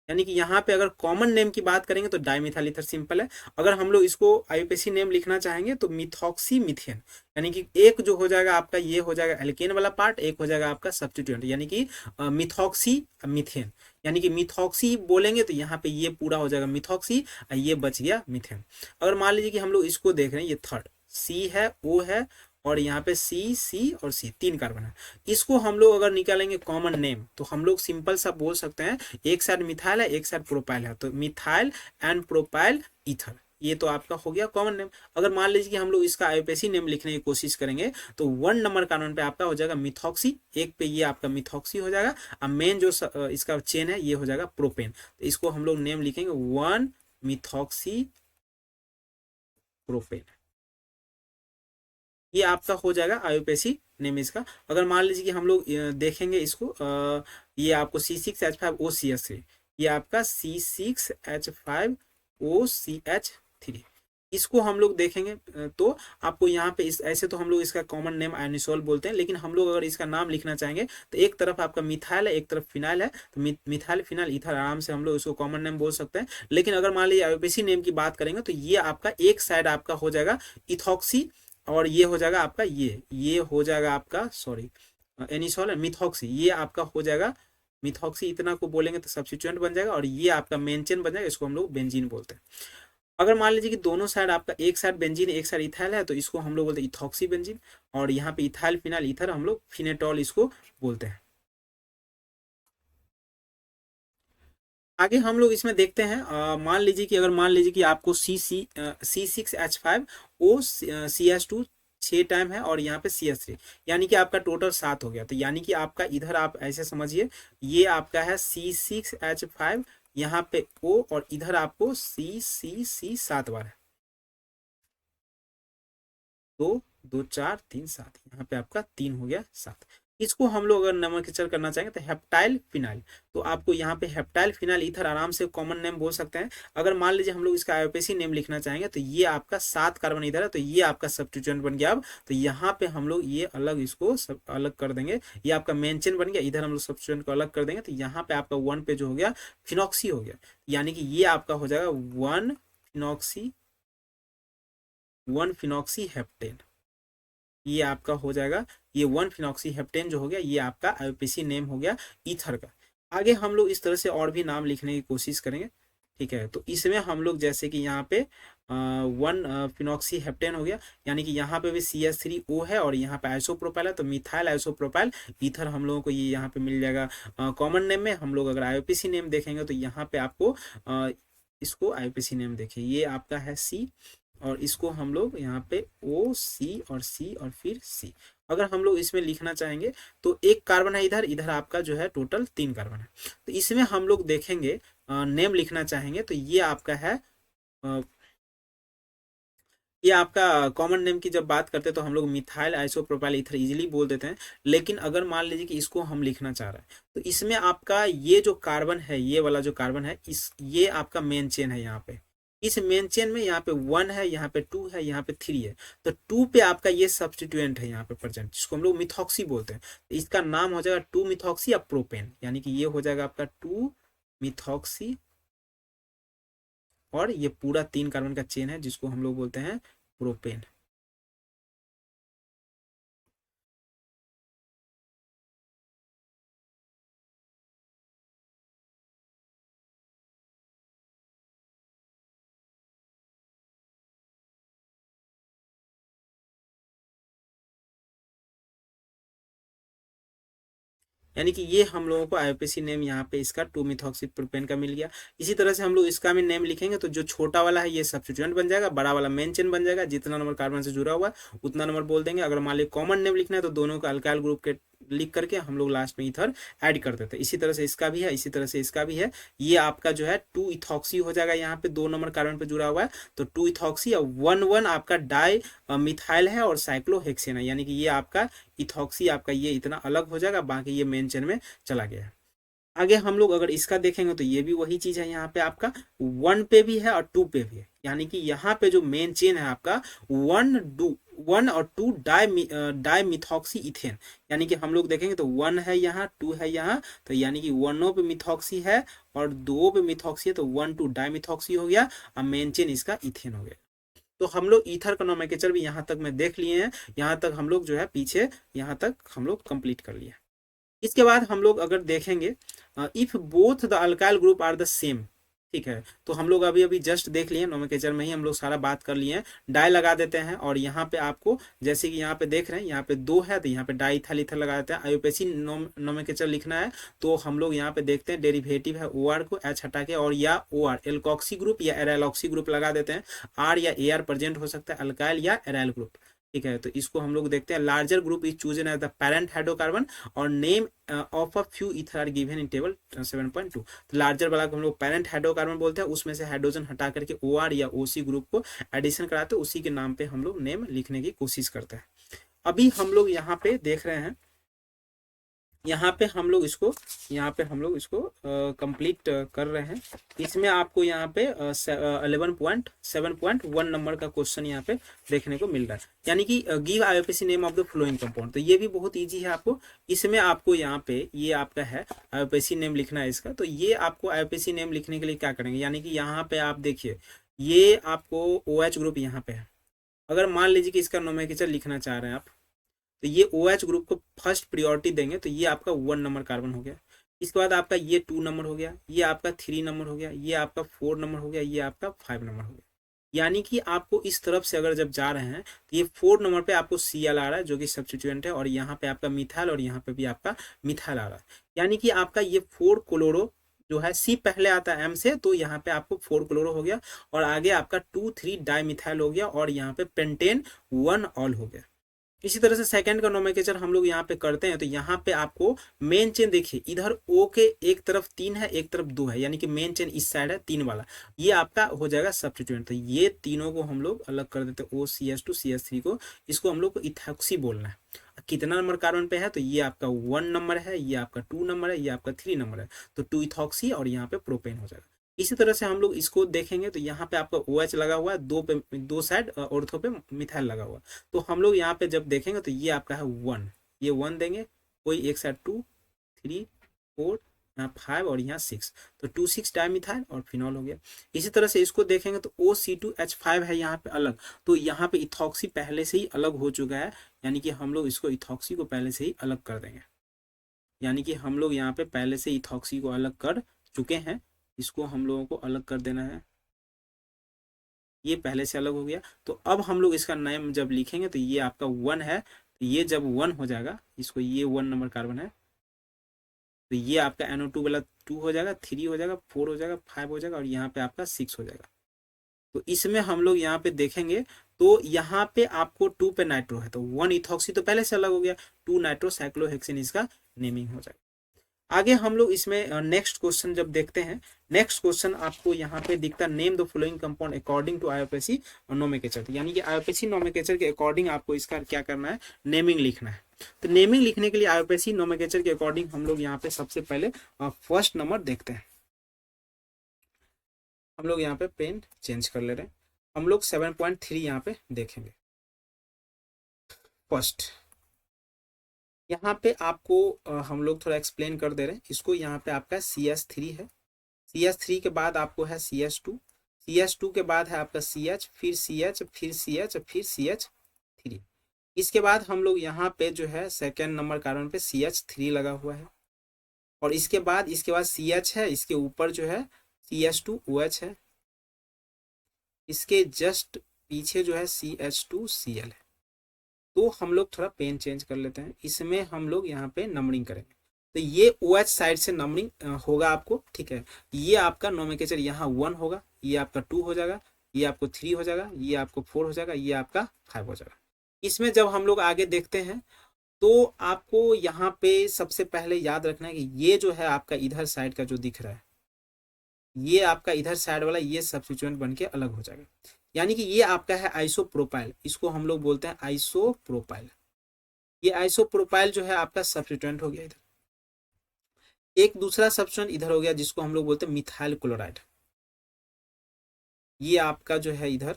यानी कि यहाँ पे अगर कॉमन नेम की बात करेंगे तो डाइमिथाइल ईथर सिंपल है। अगर हम लोग इसको आईयूपीएसी नेम लिखना चाहेंगे तो मिथॉक्सी मिथेन, यानी कि एक जो हो जाएगा आपका ये हो जाएगा एल्केन वाला पार्ट, एक हो जाएगा आपका सब्स्टिट्यूएंट, यानी कि मिथॉक्सी मिथेन। यानी कि मिथॉक्सी बोलेंगे तो यहाँ पे ये पूरा हो जाएगा मिथॉक्सी, ये बच गया मिथेन। अगर मान लीजिए कि हम लोग इसको देख रहे हैं, ये थर्ड C है, O है, और यहाँ पे C और C 3 कार्बन है। इसको हम लोग अगर निकालेंगे कॉमन नेम तो हम लोग सिंपल सा बोल सकते हैं, एक साइड मिथाइल है एक साइड प्रोपाइल है, तो मिथाइल एंड प्रोपाइल ईथर, ये तो आपका हो गया कॉमन नेम। अगर मान लीजिए कि हम लोग इसका आईयूपीएसी नेम लिखने की कोशिश करेंगे तो 1 नंबर कार्बन पे आपका हो जाएगा मिथॉक्सी, एक पे ये आपका मिथॉक्सी हो जाएगा, और मेन जो इसका चेन है ये हो जाएगा प्रोपेन, तो इसको हम लोग नेम लिखेंगे 1 मिथॉक्सी प्रोपेन, ये आपका हो जाएगा आईयूपीएसी नेम इसका। अगर मान लीजिए कि हम लोग देखेंगे इसको, ये आपको C6H5OCH3, ये आपका C6H5OCH3, इसको हम लोग देखेंगे तो आपको यहाँ पे इस ऐसे तो हम लोग इसका कॉमन नेम आयनिसोल बोलते हैं, लेकिन हम लोग अगर इसका नाम लिखना चाहेंगे तो एक तरफ आपका मिथाइल है, एक तरफ फिनाइल है, तो मिथाइल फिनाइल ईथर आराम से हम लोग इसको कॉमन नेम बोल सकते हैं। लेकिन अगर मान लीजिए आईयूपीएसी नेम की बात करेंगे तो ये आपका एक साइड आपका हो जाएगा इथॉक्सी, और ये हो जाएगा आपका ये हो जाएगा आपका सॉरी एनिसोल है मिथॉक्सी, ये आपका हो जाएगा मिथॉक्सी, इतना को बोलेंगे तो सब्स्टिट्यूएंट बन जाएगा, और ये आपका मेन चेन बन जाएगा, इसको हम लोग बेंजीन बोलते हैं। अगर मान लीजिए कि दोनों साइड आपका एक साइड बेंजीन एक साइड इथाइल है तो इसको हम लोग बोलते हैं इथॉक्सी बेंजीन, और यहाँ पे इथाइल फिनाइल ईथर हम लोग फिनेटॉल इसको बोलते हैं। आगे हम लोग इसमें देखते हैं मान लीजिए कि अगर मान लीजिए कि आपको C6H5O CS2 6 टाइम है और यहाँ पे CS3, यानी कि आपका टोटल 7 हो गया। तो यानी कि आपका इधर आप ऐसे समझिए ये आपका है C6H5, यहाँ पे O, और इधर आपको C 7 बार है, 2 2 4 3 7, यहाँ पे आपका 3 हो गया 7। इसको हम लोग अगर नोमेनक्लेचर करना चाहेंगे तो हेप्टाइल फिनाइल, तो आपको यहाँ पे हेप्टाइल फिनाइल ईथर आराम से कॉमन नेम बोल सकते हैं। अगर मान लीजिए हम लोग इसका आईयूपीएसी नेम लिखना चाहेंगे तो ये आपका 7 कार्बन इधर है, तो ये आपका सब्स्टिट्यूएंट बन गया। अब तो यहाँ पे हम लोग ये अलग इसको सब अलग कर देंगे, ये आपका मेन चेन बन गया, इधर हम लोग सब्स्टिट्यूएंट को अलग कर देंगे, तो यहाँ पे आपका 1 पे जो हो गया फिनॉक्सी हो गया, यानी कि ये आपका हो जाएगा 1 फिनॉक्सी हेप्टेन, ये आपका हो जाएगा ये 1 फिनॉक्सी हेप्टेन जो हो गया, ये आपका आईयूपीएसी नेम हो गया ईथर का। आगे हम लोग इस तरह से और भी नाम लिखने की कोशिश करेंगे, ठीक है। तो इसमें हम लोग जैसे कि यहाँ पे 1 फिनॉक्सी हेप्टेन हो गया, यानी कि यहाँ पे भी CH3O है और यहाँ पे आइसोप्रोपाइल है, तो मिथाइल आइसोप्रोपाइल ईथर हम लोगों को ये यहाँ पे मिल जाएगा कॉमन नेम में। हम लोग अगर आईयूपीएसी नेम देखेंगे तो यहाँ पे आपको इसको आईयूपीएसी नेम देखिए, ये आपका है C, और इसको हम लोग यहाँ पे C और फिर C। अगर हम लोग इसमें लिखना चाहेंगे तो एक कार्बन है इधर, इधर आपका जो है टोटल 3 कार्बन है, तो इसमें हम लोग देखेंगे नेम लिखना चाहेंगे तो ये आपका है ये आपका कॉमन नेम की जब बात करते हैं तो हम लोग मिथाइल आइसोप्रोपाइल ईथर इजीली बोल देते हैं। लेकिन अगर मान लीजिए कि इसको हम लिखना चाह रहे हैं तो इसमें आपका ये जो कार्बन है, ये वाला जो कार्बन है, ये आपका मेन चेन है। यहाँ पे इस मेन चेन में यहाँ पे 1 है, यहाँ पे 2 है, यहाँ पे 3 है, तो 2 पे आपका ये सब्स्टिट्यूएंट है यहाँ पे प्रेजेंट, जिसको हम लोग मिथॉक्सी बोलते हैं। तो इसका नाम हो जाएगा 2 मिथॉक्सी या प्रोपेन, यानी कि ये हो जाएगा आपका 2 मिथॉक्सी, और ये पूरा 3 कार्बन का चेन है जिसको हम लोग बोलते हैं प्रोपेन। यानी कि ये हम लोगों को आईयूपीएसी नेम यहाँ पे इसका 2 मिथॉक्सी प्रोपेन का मिल गया। इसी तरह से हम लोग इसका भी नेम लिखेंगे तो जो छोटा वाला है ये सब्स्टिट्यूएंट बन जाएगा, बड़ा वाला मेन चेन बन जाएगा, जितना नंबर कार्बन से जुड़ा हुआ है उतना नंबर बोल देंगे। अगर मान लीजिए कॉमन नेम लिखना है तो दोनों का अल्काइल ग्रुप के लिख करके हम लोग लास्ट में ईथर ऐड कर देते हैं। इसी तरह से इसका भी है, इसी तरह से इसका भी है। ये आपका जो है 2 इथॉक्सी हो जाएगा, यहाँ पे 2 नंबर कार्बन पे जुड़ा हुआ है, तो 2 इथॉक्सी और 1 आपका डाई मिथाइल है और साइक्लोहेक्सेन है, यानी कि ये आपका इथॉक्सी आपका ये इतना अलग हो जाएगा, बाकी ये मेन चेन में चला गया है। आगे हम लोग अगर इसका देखेंगे तो ये भी वही चीज है, यहाँ पे आपका 1 पे भी है और 2 पे भी है, यानी कि यहाँ पे जो मेन चेन है आपका 1 और 2 डाई मिथॉक्सी इथेन, यानी कि हम लोग देखेंगे तो 1 है यहाँ, 2 है यहाँ, तो यानी कि 1 पे मिथॉक्सी है और 2 पे मिथॉक्सी है, तो 1 2 डाई मिथॉक्सी हो गया और मेन चेन इसका इथेन हो गया। तो हम लोग ईथर का नोमेनक्लेचर भी यहाँ तक में देख लिए हैं, यहाँ तक हम लोग जो है पीछे यहाँ तक हम लोग कंप्लीट कर लिए। इसके बाद हम लोग अगर देखेंगे if both the alkyl group are the same, ठीक है, तो हम लोग अभी अभी जस्ट देख लिए नोमेनक्लेचर में ही हम लोग सारा बात कर लिए हैं। डाई लगा देते हैं और यहाँ पे आपको जैसे कि यहाँ पे देख रहे हैं यहाँ पे 2 है तो यहाँ पे डाई इथाइल ईथर लगा देते हैं। आईयूपीएसी नोमेनक्लेचर लिखना है तो हम लोग यहाँ पे देखते हैं डेरिवेटिव है OR को H हटा के, और या OR एल्कोक्सी ग्रुप या एराइलॉक्सी ग्रुप लगा देते हैं। R या AR प्रेजेंट हो सकता है, अल्काइल या एराइल ग्रुप, ठीक है। तो इसको हम लोग देखते हैं larger group is chosen as the parent hydrocarbon और name of a few ether are given in table 7.2। तो लार्जर वाला को हम लोग पेरेंट हाइड्रोकार्बन बोलते हैं, उसमें से हाइड्रोजन हटा करके OR या OC ग्रुप को एडिशन कराते हैं, उसी के नाम पे हम लोग नेम लिखने की कोशिश करते हैं। अभी हम लोग यहाँ पे देख रहे हैं यहाँ पे हम लोग इसको कंप्लीट कर रहे हैं। इसमें आपको यहाँ पे 11.7.1 नंबर का क्वेश्चन यहाँ पे देखने को मिल रहा है, यानी कि give IUPAC name of the following compound. तो ये भी बहुत इजी है आपको। इसमें आपको यहाँ पे ये आपका है आईयूपीएसी नेम लिखना है इसका। तो ये आपको आईयूपीएसी नेम लिखने के लिए क्या करेंगे, यानी कि यहाँ पे आप देखिए ये आपको OH ग्रुप यहाँ पे है। अगर मान लीजिए कि इसका नोमेंक्लेचर लिखना चाह रहे हैं आप, तो ये OH ग्रुप को फर्स्ट प्रियोरिटी देंगे, तो ये आपका 1 नंबर कार्बन हो गया। इसके बाद आपका ये 2 नंबर हो गया, ये आपका 3 नंबर हो गया, ये आपका 4 नंबर हो गया, ये आपका 5 नंबर हो गया। यानी कि आपको इस तरफ से अगर जब जा रहे हैं तो ये 4 नंबर पे आपको Cl आ रहा है जो कि सब्स्टिट्यूएंट है, और यहाँ पे आपका मिथाइल और यहाँ पे भी आपका मिथाइल आ रहा है। यानी कि आपका ये 4 क्लोरो जो है, C पहले आता है M से, तो यहाँ पे आपको 4 क्लोरो हो गया, और आगे आपका 2,3 डाइमिथाइल हो गया, और यहाँ पे पेंटेन 1 ऑल हो गया। इसी तरह से सेकंड का नोमेंक्लेचर हम लोग यहाँ पे करते हैं। तो यहाँ पे आपको मेन चेन देखिए, इधर O के एक तरफ 3 है, एक तरफ 2 है, यानी कि मेन चेन इस साइड है 3 वाला, ये आपका हो जाएगा सब्स्टिट्यूएंट। तो ये तीनों को हम लोग अलग कर देते हैं, OCH2 CH3 को, इसको हम लोग को इथॉक्सी बोलना है। कितना नंबर कार्बन पे है, तो ये आपका 1 नंबर है, ये आपका 2 नंबर है, ये आपका 3 नंबर है, तो 2 इथॉक्सी और यहाँ पे प्रोपेन हो जाएगा। इसी तरह से हम लोग इसको देखेंगे तो यहाँ पे आपका OH लगा हुआ है, दो साइड ऑर्थो पे मिथाइल लगा हुआ है। तो हम लोग यहाँ पे जब देखेंगे तो ये आपका है 1, ये 1 देंगे, कोई एक साइड 2, 3, 4, यहाँ 5 और यहाँ 6, तो 2,6 डाइमिथाइल और फिनॉल हो गया। इसी तरह से इसको देखेंगे तो OC2H5 है यहाँ पे अलग, तो यहाँ पे इथॉक्सी पहले से ही अलग हो चुका है, यानी कि हम लोग इसको इथॉक्सी को पहले से ही अलग कर देंगे। यानी कि हम लोग यहाँ पे पहले से इथॉक्सी को अलग कर चुके हैं, इसको हम लोगों को अलग कर देना है, ये पहले से अलग हो गया। तो अब हम लोग इसका नेम जब लिखेंगे तो ये आपका 1 है, तो ये जब 1 हो जाएगा, इसको ये 1 नंबर कार्बन है, तो ये आपका NO2 वाला 2 हो जाएगा, 3 हो जाएगा, 4 हो जाएगा, 5 हो जाएगा, और यहाँ पे आपका 6 हो जाएगा। तो इसमें हम लोग यहाँ पे देखेंगे तो यहाँ पे आपको 2 पे नाइट्रो है, तो 1 इथॉक्सी तो पहले से अलग हो गया, 2 नाइट्रो साइक्लोहेक्सेन इसका नेमिंग हो जाएगा। आगे हम लोग इसमें नेक्स्ट क्वेश्चन जब देखते हैं, नेक्स्ट क्वेश्चन आपको यहाँ पे दिखता है, name the following compound according to IUPAC nomenclature. यानी कि आईयूपीएसी नोमेंक्लेचर के अकॉर्डिंग आपको इसका क्या करना है, नेमिंग लिखना है। तो नेमिंग लिखने के लिए आईयूपीएसी नोमेंक्लेचर के अकॉर्डिंग हम लोग यहाँ पे सबसे पहले फर्स्ट नंबर देखते हैं। हम लोग यहाँ पे पेन चेंज कर ले रहे हैं, हम लोग 7.3 यहाँ पे देखेंगे। फर्स्ट यहाँ पे आपको हम लोग थोड़ा एक्सप्लेन कर दे रहे हैं इसको। यहाँ पे आपका CH3 है, CH3 के बाद आपको है CH2, CH2 के बाद है आपका CH, फिर CH, फिर CH, फिर CH3। इसके बाद हम लोग यहाँ पे जो है सेकेंड नंबर कार्बन पे CH3 लगा हुआ है, और इसके बाद CH है, इसके ऊपर जो है CH2OH है, इसके जस्ट पीछे जो है CH2Cl है। तो हम लोग थोड़ा पेन चेंज कर लेते हैं, इसमें हम लोग यहाँ पे नंबरिंग करेंगे। तो ये OH साइड से नंबरिंग होगा आपको, ठीक है। ये आपका नोमेंक्लेचर यहाँ 1 होगा, ये आपका 2 हो जाएगा, ये आपको 3 हो जाएगा, ये आपको 4 हो जाएगा, ये आपका 5 हो जाएगा। इसमें जब हम लोग आगे देखते हैं तो आपको यहाँ पे सबसे पहले याद रखना है कि ये जो है आपका इधर साइड का जो दिख रहा है, ये आपका इधर साइड वाला ये सब्स्टिट्यूएंट बन के अलग हो जाएगा। यानी कि ये आपका है आइसोप्रोपाइल, इसको हम लोग बोलते हैं आइसोप्रोपाइल। ये आइसोप्रोपाइल जो है आपका सब्स्टिट्यूएंट हो गया इधर। एक दूसरा सब्स्टिट्यूएंट इधर हो गया जिसको हम लोग बोलते हैं मिथाइल क्लोराइड। ये आपका जो है इधर,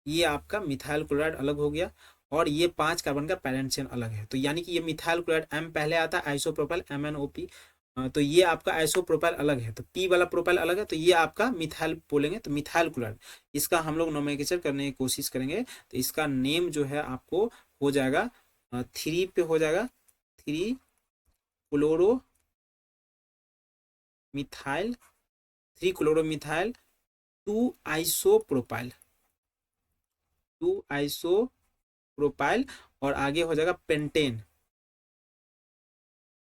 ये आपका मिथाइल क्लोराइड अलग हो गया, और ये 5 कार्बन का पैरेंट चेन अलग है। तो यानी कि ये मिथाइल क्लोराइड M पहले आता है, आइसोप्रोपाइल MnOP, तो ये आपका आइसोप्रोपाइल अलग है, तो P वाला प्रोपाइल अलग है, तो ये आपका मिथाइल बोलेंगे, तो मिथाइल क्लोराइड इसका हम लोग नोमेंक्लेचर करने की कोशिश करेंगे। तो इसका नेम जो है आपको हो जाएगा 3 पे हो जाएगा, 3 chloro methyl, 3 chloro methyl 2 isopropyl, 2 isopropyl, और आगे हो जाएगा पेंटेन,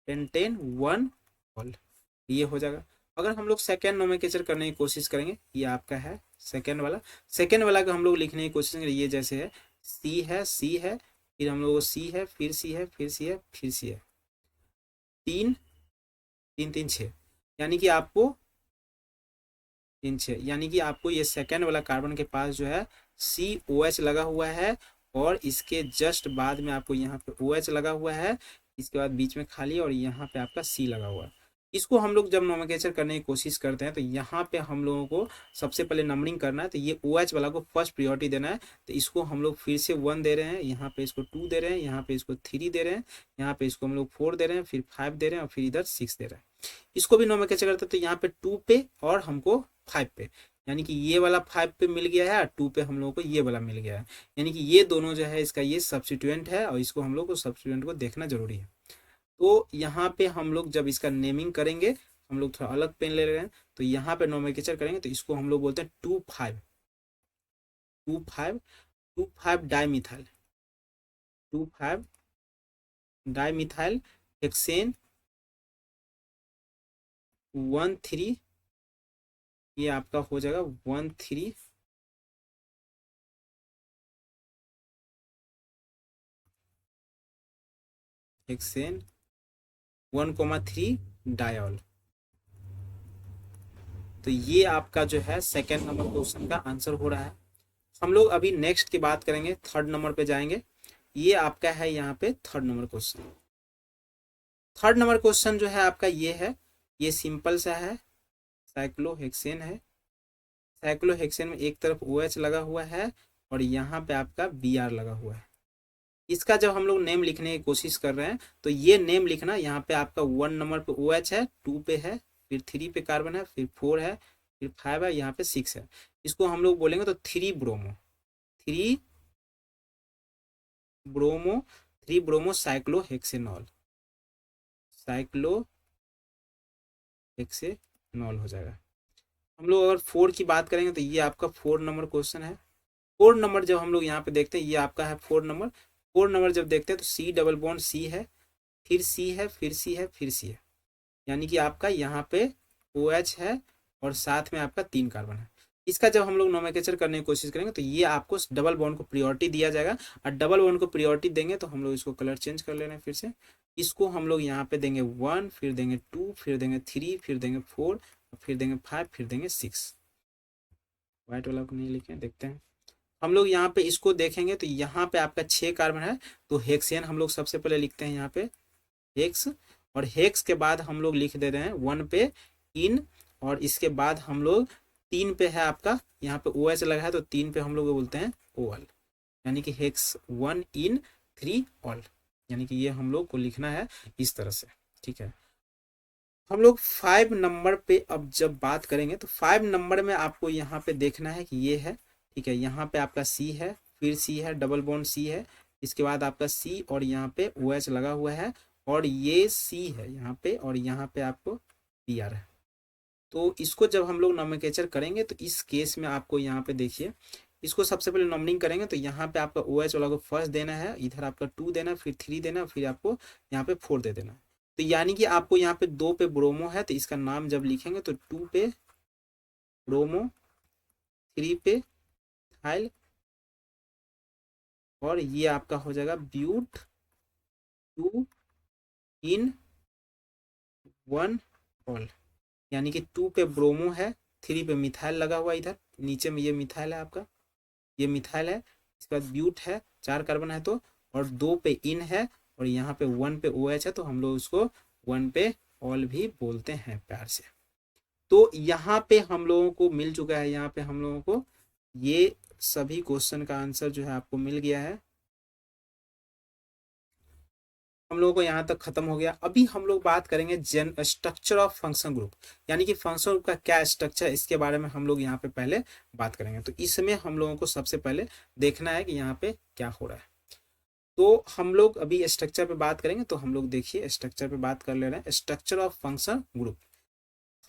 पेंटेन 1 ऑल, ये हो जाएगा। अगर हम लोग सेकेंड नोमेंक्लेचर करने की कोशिश करेंगे, ये आपका है सेकेंड वाला, सेकेंड वाला को हम लोग लिखने की कोशिश करेंगे, ये जैसे है C है, C है, फिर हम लोग C है, फिर C है, फिर C है, फिर C है, 3 3 3 6, यानी कि आपको 3 6, यानी कि आपको ये सेकेंड वाला कार्बन के पास जो है COH लगा हुआ है, और इसके जस्ट बाद में आपको यहाँ पे OH लगा हुआ है, इसके बाद बीच में खाली और यहाँ पे आपका C लगा हुआ है। इसको हम लोग जब नोमेंक्लेचर करने की कोशिश करते हैं तो यहाँ पे हम लोगों को सबसे पहले नंबरिंग करना है, तो ये OH वाला को फर्स्ट प्रायोरिटी देना है, तो इसको हम लोग फिर से 1 दे रहे हैं, यहाँ पे इसको 2 दे रहे हैं, यहाँ पे इसको 3 दे रहे हैं, यहाँ पे इसको हम लोग 4 दे रहे हैं, फिर 5 दे रहे हैं और फिर इधर 6 दे रहे हैं। इसको भी नोमेंक्लेचर करते हैं तो यहाँ पे 2 पे और हमको 5 पे, यानी कि ये वाला 5 पे मिल गया है और 2 पे हम लोगों को ये वाला मिल गया है, यानी कि ये दोनों जो है इसका ये सब्स्टिट्यूएंट है और इसको हम लोग को सब्स्टिट्यूएंट को देखना जरूरी है। तो यहाँ पे हम लोग जब इसका नेमिंग करेंगे, हम लोग थोड़ा अलग पेन ले रहे हैं, तो यहाँ पे नोमेंक्लेचर करेंगे तो इसको हम लोग बोलते हैं 2,5 डाइमिथाइल, 2,5 डाइमिथाइल हेक्सेन 1,3, ये आपका हो जाएगा 1,3 हेक्सेन 1,3 डायॉल। तो ये आपका जो है सेकेंड नंबर क्वेश्चन का आंसर हो रहा है। हम लोग अभी नेक्स्ट की बात करेंगे, थर्ड नंबर पे जाएंगे। ये आपका है यहाँ पे third number question. Third number question जो है आपका ये है, ये सिंपल सा है, साइक्लोहेक्सेन है। साइक्लोहेक्सेन में एक तरफ OH लगा हुआ है और यहाँ पे आपका Br लगा हुआ है। इसका जब हम लोग नेम लिखने की कोशिश कर रहे हैं तो ये नेम लिखना, यहाँ पे आपका 1 नंबर पे OH है, 2 पे है, फिर 3 पे कार्बन है, फिर 4 है, फिर 5 है, यहाँ पे 6 है। इसको हम लोग बोलेंगे तो 3 bromo, 3 bromo, 3 bromo cyclohexanol, cyclohexanol हो जाएगा। हम लोग अगर 4 की बात करेंगे तो ये आपका 4 नंबर क्वेश्चन है। 4 नंबर जब हम लोग यहाँ पे देखते हैं, ये आपका है 4 नंबर। 4 नंबर जब देखते हैं तो C डबल बॉन्ड C है, फिर C है, फिर C है, फिर C है, यानी कि आपका यहाँ पे OH है और साथ में आपका 3 कार्बन है। इसका जब हम लोग नोमेंक्लेचर करने की कोशिश करेंगे तो ये आपको डबल बॉन्ड को प्रायोरिटी दिया जाएगा, और डबल बॉन्ड को प्रायोरिटी देंगे तो हम लोग इसको कलर चेंज कर ले रहे हैं फिर से। इसको हम लोग यहाँ पे देंगे 1, फिर देंगे 2, फिर देंगे 3, फिर देंगे 4, फिर देंगे 5, फिर देंगे 6। व्हाइट वाला को नहीं लिखे, देखते हैं हम लोग यहाँ पे। इसको देखेंगे तो यहाँ पे आपका 6 कार्बन है, तो हेक्सेन हम लोग सबसे पहले लिखते हैं यहाँ पे हेक्स, और हेक्स के बाद हम लोग लिख दे रहे हैं 1 पे इन, और इसके बाद हम लोग 3 पे है आपका, यहाँ पे OH लगा है तो 3 पे हम लोग बोलते हैं OL, यानी कि हेक्स 1 इन 3 ऑल, यानी कि ये हम लोग को लिखना है इस तरह से। ठीक है, हम लोग 5 नंबर पे अब जब बात करेंगे तो 5 नंबर में आपको यहाँ पे देखना है कि ये है, ठीक है, यहाँ पे आपका C है, फिर C है, डबल बॉन्ड C है, इसके बाद आपका C और यहाँ पे OH लगा हुआ है, और ये C है यहाँ पे, और यहाँ पे आपको Br है। तो इसको जब हम लोग नोमेंक्लेचर करेंगे तो इस केस में आपको यहाँ पे देखिए, इसको सबसे पहले नंबरिंग करेंगे तो यहाँ पे आपका OH वाला को फर्स्ट देना है, इधर आपका 2 देना है, फिर 3 देना है, फिर आपको यहाँ पे 4 दे देना है। तो यानी कि आपको यहाँ पे 2 पे ब्रोमो है, तो इसका नाम जब लिखेंगे तो 2 पे ब्रोमो, 3 पे थाइल, और ये आपका हो जाएगा ब्यूट 2 इन 1 ऑल, यानी कि 2 पे ब्रोमो है, 3 पे मिथाइल लगा हुआ, इधर नीचे में ये मिथाइल है आपका, ये मिथाइल है, इसके बाद ब्यूट है, 4 कार्बन है तो, और 2 पे इन है, और यहाँ पे 1 पे OH है, तो हम लोग उसको 1 पे ऑल भी बोलते हैं प्यार से। तो यहाँ पे हम लोगों को मिल चुका है, यहाँ पे हम लोगों को ये सभी क्वेश्चन का आंसर जो है आपको मिल गया है। हम लोगों को यहाँ तक खत्म हो गया। अभी हम लोग बात करेंगे स्ट्रक्चर ऑफ फंक्शन ग्रुप, यानी कि फंक्शन ग्रुप का क्या स्ट्रक्चर है, इसके बारे में हम लोग यहाँ पे पहले बात करेंगे। तो इसमें हम लोगों को सबसे पहले देखना है कि यहाँ पे क्या हो रहा है। तो हम लोग अभी स्ट्रक्चर पे बात करेंगे, तो हम लोग देखिए स्ट्रक्चर पे बात कर ले रहे हैं, स्ट्रक्चर ऑफ फंक्शन ग्रुप।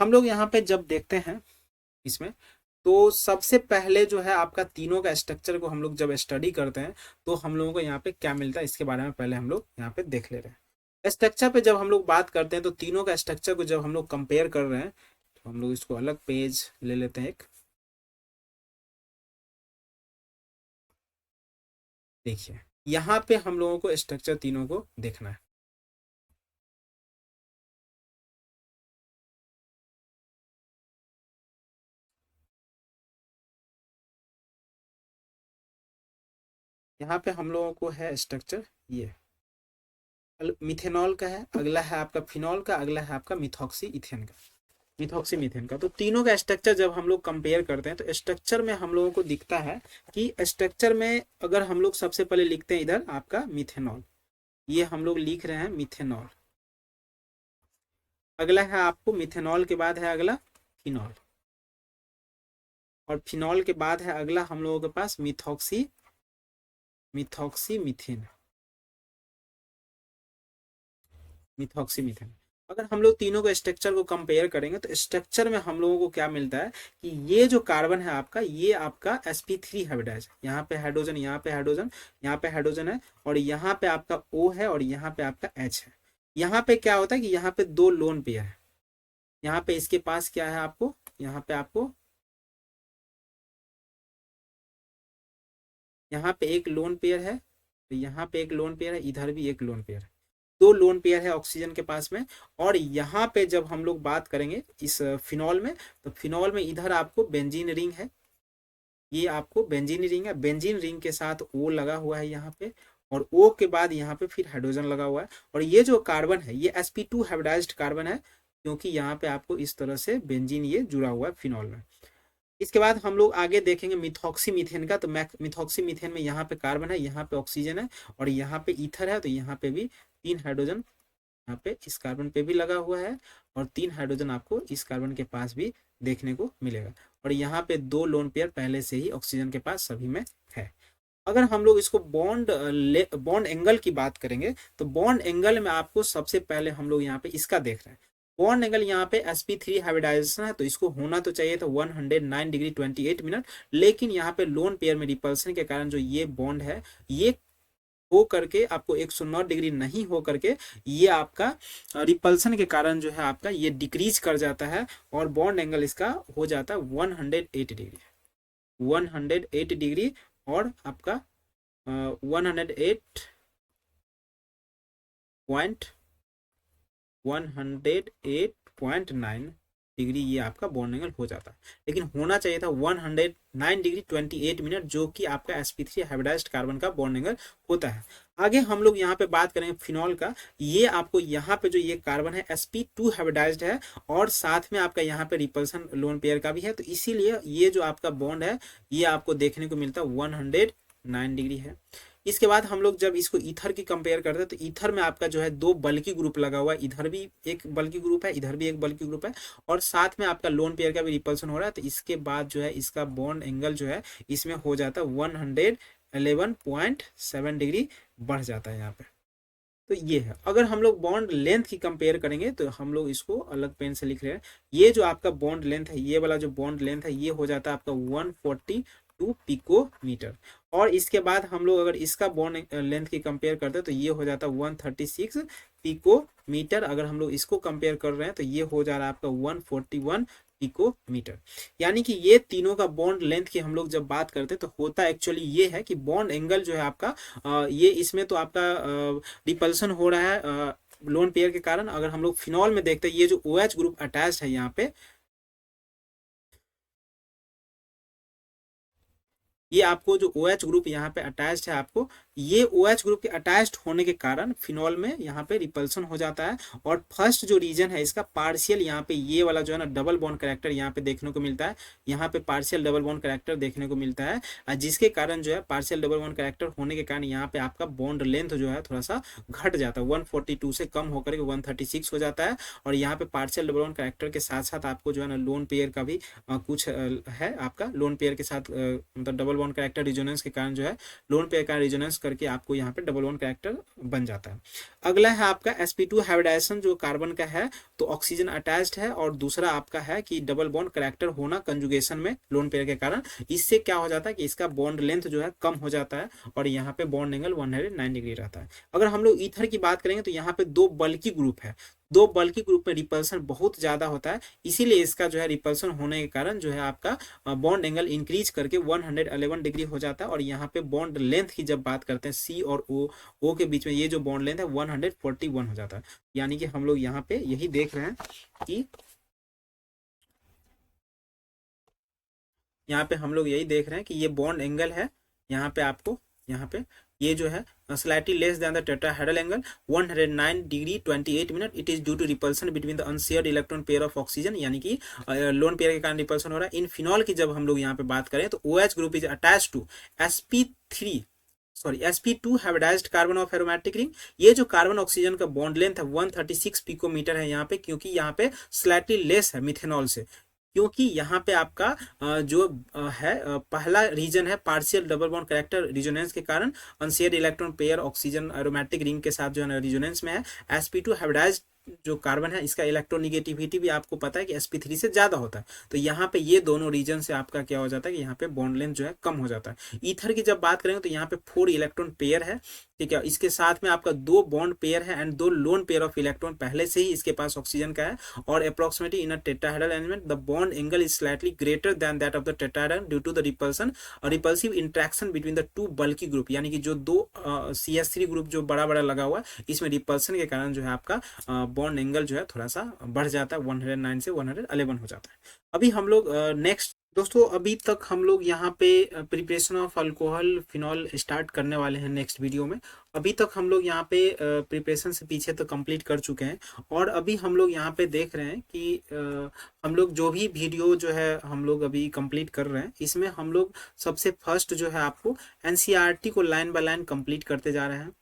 हम लोग यहाँ पे जब देखते हैं इसमें, तो सबसे पहले जो है आपका तीनों का स्ट्रक्चर को हम लोग जब स्टडी करते हैं तो हम लोगों को यहाँ पे क्या मिलता है, इसके बारे में पहले हम लोग यहाँ पे देख ले रहे हैं। स्ट्रक्चर पे जब हम लोग बात करते हैं तो तीनों का स्ट्रक्चर को जब हम लोग कंपेयर कर रहे हैं, तो हम लोग इसको अलग पेज ले लेते हैं एक। देखिए यहाँ पे हम लोगों को स्ट्रक्चर तीनों को देखना है। यहाँ पे हम लोगों को है स्ट्रक्चर ये मिथेनॉल का है, अगला है आपका फिनॉल का, अगला है आपका मिथॉक्सी इथेन का, मिथॉक्सी मीथेन का। तो तीनों का स्ट्रक्चर जब हम लोग कंपेयर करते हैं तो स्ट्रक्चर में हम लोगों को दिखता है कि स्ट्रक्चर में अगर हम लोग सबसे पहले लिखते हैं इधर आपका मिथेनॉल, ये हम लोग लिख रहे हैं मिथेनॉल। अगला है आपको मिथेनॉल के बाद है अगला फिनॉल, और फिनॉल के बाद है अगला हम लोगों के पास methoxy, methoxy methane, methoxy methane. अगर हम लोग तीनों के स्ट्रक्चर को कंपेयर करेंगे तो स्ट्रक्चर में हम लोगों को क्या मिलता है कि ये जो कार्बन है आपका, ये आपका sp3 हाइब्रिडाइज, यहाँ पे हाइड्रोजन, यहाँ पे हाइड्रोजन, यहाँ पे हाइड्रोजन है, और यहाँ पे आपका O है, और यहाँ पे आपका H है। यहाँ पे क्या होता है कि यहाँ पे दो लोन पेयर है, यहाँ पे इसके पास क्या है आपको, यहाँ पे आपको यहाँ पे एक लोन पेयर है, तो यहाँ पे एक लोन पेयर है, इधर भी एक लोन पेयर है, दो लोन पेयर है ऑक्सीजन के पास में। और यहाँ पे जब हम लोग बात करेंगे इस फिनॉल में, तो फिनॉल में इधर आपको बेंजीन रिंग है, ये आपको बेंजीन रिंग है, बेंजीन रिंग के साथ O लगा हुआ है यहाँ पे, और O के बाद यहाँ पे फिर हाइड्रोजन लगा हुआ है। और ये जो कार्बन है ये sp2 हाइब्रिडाइज्ड कार्बन है, क्योंकि यहाँ पे आपको इस तरह से बेंजीन ये जुड़ा हुआ है फिनॉल में। इसके बाद हम लोग आगे देखेंगे मिथॉक्सी मीथेन का। तो मिथॉक्सी मीथेन में यहाँ पे कार्बन है, यहाँ पे ऑक्सीजन है, और यहाँ पे ईथर है, तो यहाँ पे भी 3 हाइड्रोजन यहाँ पे इस कार्बन पे भी लगा हुआ है, और 3 हाइड्रोजन आपको इस कार्बन के पास भी देखने को मिलेगा। और यहाँ पे 2 लोन पेयर पहले से ही ऑक्सीजन के पास सभी में है। अगर हम लोग इसको बॉन्ड एंगल की बात करेंगे, तो बॉन्ड एंगल में आपको सबसे पहले हम लोग यहाँ पे इसका देख रहे हैं। बॉन्ड एंगल यहाँ पे sp3 हाइब्रिडाइजेशन है, तो इसको होना तो चाहिए था 109 डिग्री 28 मिनट, लेकिन यहाँ पे लोन पेयर में रिपल्सन के कारण जो ये बॉन्ड है ये हो करके आपको 109 डिग्री नहीं हो करके ये आपका रिपल्सन के कारण जो है आपका ये डिक्रीज कर जाता है, और बॉन्ड एंगल इसका हो जाता है 108 डिग्री, 108 डिग्री, और आपका 108.9 डिग्री ये आपका बॉन्ड एंगल हो जाता है। लेकिन होना चाहिए था 109 डिग्री 28 मिनट, जो कि आपका sp3 हाइब्रिडाइज्ड कार्बन का बॉन्ड एंगल होता है। आगे हम लोग यहाँ पे बात करेंगे फिनॉल का। ये आपको यहाँ पे जो ये कार्बन है sp2 हाइब्रिडाइज्ड है, और साथ में आपका यहाँ पे रिपल्सन लोन पेयर का भी है, तो इसीलिए ये जो आपका बॉन्ड है ये आपको देखने को मिलता है 109 डिग्री है। इसके बाद हम लोग जब इसको ईथर की कंपेयर करते हैं, तो ईथर में आपका जो है 2 बल्कि ग्रुप लगा हुआ है, इधर भी एक बल्कि ग्रुप है, इधर भी एक बल्कि ग्रुप है, और साथ में आपका लोन पेयर का भी रिपल्सन हो रहा है। तो इसके बाद जो है इसका बॉन्ड एंगल जो है इसमें हो जाता है 111.7 डिग्री बढ़ जाता है यहाँ पे। तो ये है। अगर हम लोग बॉन्ड लेंथ की कंपेयर करेंगे तो हम लोग इसको अलग पेन से लिख रहे हैं। ये जो आपका बॉन्ड लेंथ है, ये वाला जो बॉन्ड लेंथ है ये हो जाता है आपका 142 पिकोमीटर। और इसके बाद हम लोग अगर इसका बॉन्ड लेंथ की कंपेयर करते हैं तो ये हो जाता है 136 पिकोमीटर। अगर हम लोग इसको कंपेयर कर रहे हैं तो ये हो जा रहा है आपका 141 पिकोमीटर। यानी कि ये तीनों का बॉन्ड लेंथ की हम लोग जब बात करते हैं तो होता एक्चुअली ये है कि बॉन्ड एंगल जो है आपका ये इसमें तो आपका रिपल्सन हो रहा है लोन पेयर के कारण। अगर हम लोग फिनॉल में देखते हैं ये जो OH ग्रुप अटैच है यहाँ पे, ये आपको जो OH ग्रुप यहाँ पे अटैच्ड है आपको, ये OH ग्रुप के अटैच्ड होने के कारण फिनॉल में यहाँ पे रिपल्सन हो जाता है। और फर्स्ट जो रीजन है इसका पार्शियल, यहाँ पे ये वाला जो है ना डबल बॉन्ड कैरेक्टर यहाँ पे देखने को मिलता है, यहाँ पे पार्शियल डबल बॉन्ड कैरेक्टर देखने को मिलता है, जिसके कारण जो है पार्शियल डबल बॉन्ड कैरेक्टर होने के कारण यहाँ पे आपका बॉन्ड लेंथ जो है थोड़ा सा घट जाता है, 142 से कम होकर के 136 हो जाता है। और यहाँ पे पार्शियल डबल बॉन्ड कैरेक्टर के साथ साथ आपको जो है ना लोन पेयर का भी कुछ है, आपका लोन पेयर के साथ मतलब डबल बॉन्ड कैरेक्टर रिजोनेंस के कारण जो है लोन पेयर का रिजोनेंस करके आपको यहाँ पे डबल बॉन्ड कैरेक्टर बन जाता है। अगला है आपका sp2 हाइब्रिडाइजेशन जो कार्बन का है, तो ऑक्सीजन अटैच्ड है, और दूसरा आपका है कि डबल बॉन्ड कैरेक्टर होना कंजुगेशन में लोन पेयर के कारण, इससे क्या हो जाता है कि इसका बॉन्ड लेंथ जो है कम हो जाता है, और यहाँ पे बॉन्ड एंगल 109 डिग्री रहता है। अगर हम लोग ईथर की बात करेंगे तो यहाँ पे 2 बल्कि ग्रुप है, 2 बल्कि ग्रुप में रिपल्सन बहुत ज्यादा होता है, इसीलिए इसका जो है रिपल्सन होने के कारण जो है आपका बॉन्ड एंगल इंक्रीज करके 111 डिग्री हो जाता है। और यहाँ पे बॉन्ड लेंथ की जब बात करते हैं C और O के बीच में ये जो बॉन्ड लेंथ है 141 हो जाता है। यानी कि हम लोग यहाँ पे यही देख रहे हैं कि यहाँ पे हम लोग यही देख रहे हैं कि ये बॉन्ड एंगल है यहाँ पे आपको यहाँ पे ये जो है slightly less than the tetrahedral angle 109 degree 28 minute, it is due to repulsion between the unshared electron pair of oxygen, यानी कि लोन पेयर के कारण रिपल्सन हो रहा है। इन फिनॉल की जब हम लोग यहाँ पे बात करें तो OH group is attach to sp3 sorry sp2 hybridised carbon of aromatic ring. ये जो कार्बन ऑक्सीजन का बॉन्ड लेंथ है 136 पिकोमीटर है यहाँ पे, क्योंकि यहाँ पे स्लाइटली लेस है मिथेनॉल से, क्योंकि यहाँ पे आपका जो है पहला रीजन है partial double bond character resonance के कारण unshared electron pair oxygen aromatic ring के साथ जो है रिजोनेंस में है। sp2 हाइब्रिडाइज्ड जो कार्बन है इसका इलेक्ट्रोनिगेटिविटी भी आपको पता है कि sp3 से ज्यादा होता है, तो यहाँ पे ये दोनों रीजन से आपका क्या हो जाता है कि यहाँ पे बॉन्ड लेंथ जो है कम हो जाता है। ईथर की जब बात करेंगे तो यहाँ पे 4 इलेक्ट्रॉन पेयर है, ठीक है, इसके साथ में आपका 2 बॉन्ड पेयर है and 2 lone pair of electron पहले से ही इसके पास ऑक्सीजन का है। और approximately in a tetrahedral element the bond angle is slightly greater than that of the tetrahedral due to the repulsion or repulsive interaction between the 2 bulky group, यानी कि जो 2 CH3 ग्रुप जो बड़ा बड़ा लगा हुआ है इसमें रिपल्सन के कारण जो है आपका बॉन्ड एंगल जो है थोड़ा सा बढ़ जाता है, 109 से 111 हो जाता है। अभी हम लोग नेक्स्ट दोस्तों, अभी तक हम लोग यहाँ पे preparation of alcohol phenol start करने वाले हैं नेक्स्ट वीडियो में। अभी तक हम लोग यहाँ पे प्रिपरेशन से पीछे तो कंप्लीट कर चुके हैं, और अभी हम लोग यहाँ पे देख रहे हैं कि हम लोग जो भी वीडियो जो है हम लोग अभी कंप्लीट कर रहे हैं, इसमें हम लोग सबसे फर्स्ट जो है आपको NCERT को लाइन बाय लाइन कंप्लीट करते जा रहे हैं।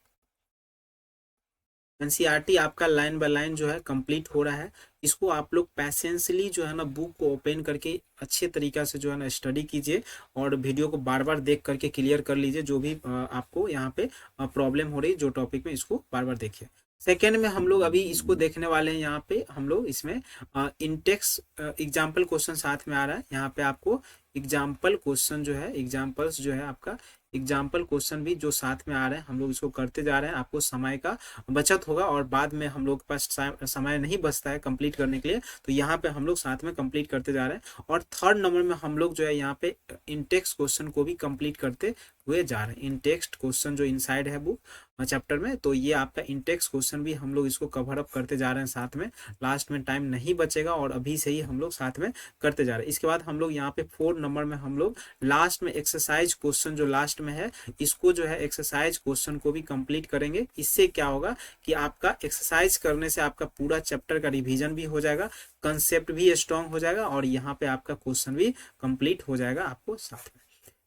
NCERT आपका लाइन बाय लाइन जो है कंप्लीट हो रहा है। इसको आप लोग पैसेंसली जो है ना बुक को ओपन करके अच्छे तरीका से जो है ना स्टडी कीजिए, और वीडियो को बार बार देख करके क्लियर कर लीजिए। जो भी आपको यहाँ पे प्रॉब्लम हो रही है जो टॉपिक में, इसको बार बार देखिए। सेकेंड में हम लोग अभी इसको देखने वाले हैं, यहाँ पे हम लोग इसमें इंटेक्स एग्जाम्पल क्वेश्चन साथ में आ रहा है। यहाँ पे आपको एग्जाम्पल क्वेश्चन जो है, एग्जाम्पल्स जो है आपका एग्जाम्पल क्वेश्चन भी जो साथ में आ रहे हैं हम लोग इसको करते जा रहे हैं। आपको समय का बचत होगा, और बाद में हम लोग के पास समय नहीं बचता है कंप्लीट करने के लिए, तो यहाँ पे हम लोग साथ में कंप्लीट करते जा रहे हैं। और थर्ड नंबर में हम लोग जो है यहाँ पे इंटेक्स्ट क्वेश्चन को भी कंप्लीट करते हुए जा रहे हैं। इंटेक्स्ट क्वेश्चन जो इनसाइड है बुक चैप्टर में, तो ये आपका इंटेक्स्ट क्वेश्चन भी हम लोग इसको कवर अप करते जा रहे हैं साथ में। लास्ट में टाइम नहीं बचेगा, और अभी से ही हम लोग साथ में करते जा रहे हैं। इसके बाद हम लोग यहाँ पे 4 नंबर में हम लोग लास्ट में एक्सरसाइज क्वेश्चन जो लास्ट में है, इसको जो है एक्सरसाइज क्वेश्चन को भी कंप्लीट करेंगे। इससे क्या होगा कि आपका एक्सरसाइज करने से आपका पूरा चैप्टर का रिवीजन भी हो जाएगा, कंसेप्ट भी स्ट्रांग हो जाएगा, और यहाँ पे आपका क्वेश्चन भी कंप्लीट हो जाएगा आपको साथ में।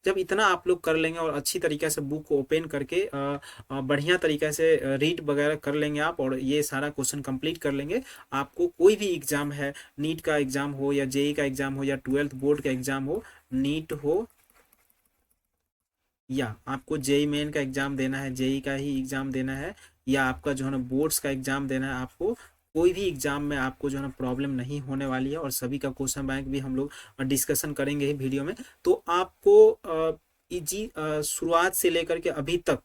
जब इतना आप लोग कर लेंगे और अच्छी तरीके से बुक को ओपन करके बढ़िया तरीके से रीड वगैरह कर लेंगे आप, और ये सारा क्वेश्चन कंप्लीट कर लेंगे, आपको कोई भी एग्जाम है, नीट का एग्जाम हो या जेई का एग्जाम हो या 12th बोर्ड का एग्जाम हो, नीट हो या आपको जेई मेन का एग्जाम देना है, जेई का ही एग्जाम देना है, या आपका जो है ना बोर्ड्स का एग्जाम देना है, आपको कोई भी एग्जाम में आपको जो है ना प्रॉब्लम नहीं होने वाली है। और सभी का क्वेश्चन बैंक भी हम लोग डिस्कशन करेंगे ही वीडियो में। तो आपको इजी शुरुआत से लेकर के अभी तक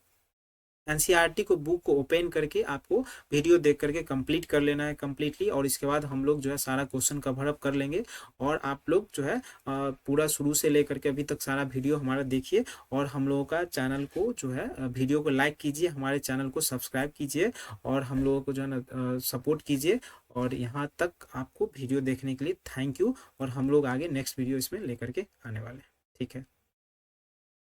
NCERT को बुक को ओपन करके आपको वीडियो देख करके कंप्लीट कर लेना है कंप्लीटली, और इसके बाद हम लोग जो है सारा क्वेश्चन कवर अप कर लेंगे। और आप लोग जो है पूरा शुरू से लेकर के अभी तक सारा वीडियो हमारा देखिए, और हम लोगों का चैनल को जो है वीडियो को लाइक कीजिए, हमारे चैनल को सब्सक्राइब कीजिए, और हम लोगों को जो है ना सपोर्ट कीजिए। और यहाँ तक आपको वीडियो देखने के लिए थैंक यू, और हम लोग आगे नेक्स्ट वीडियो इसमें लेकर के आने वाले हैं। ठीक है।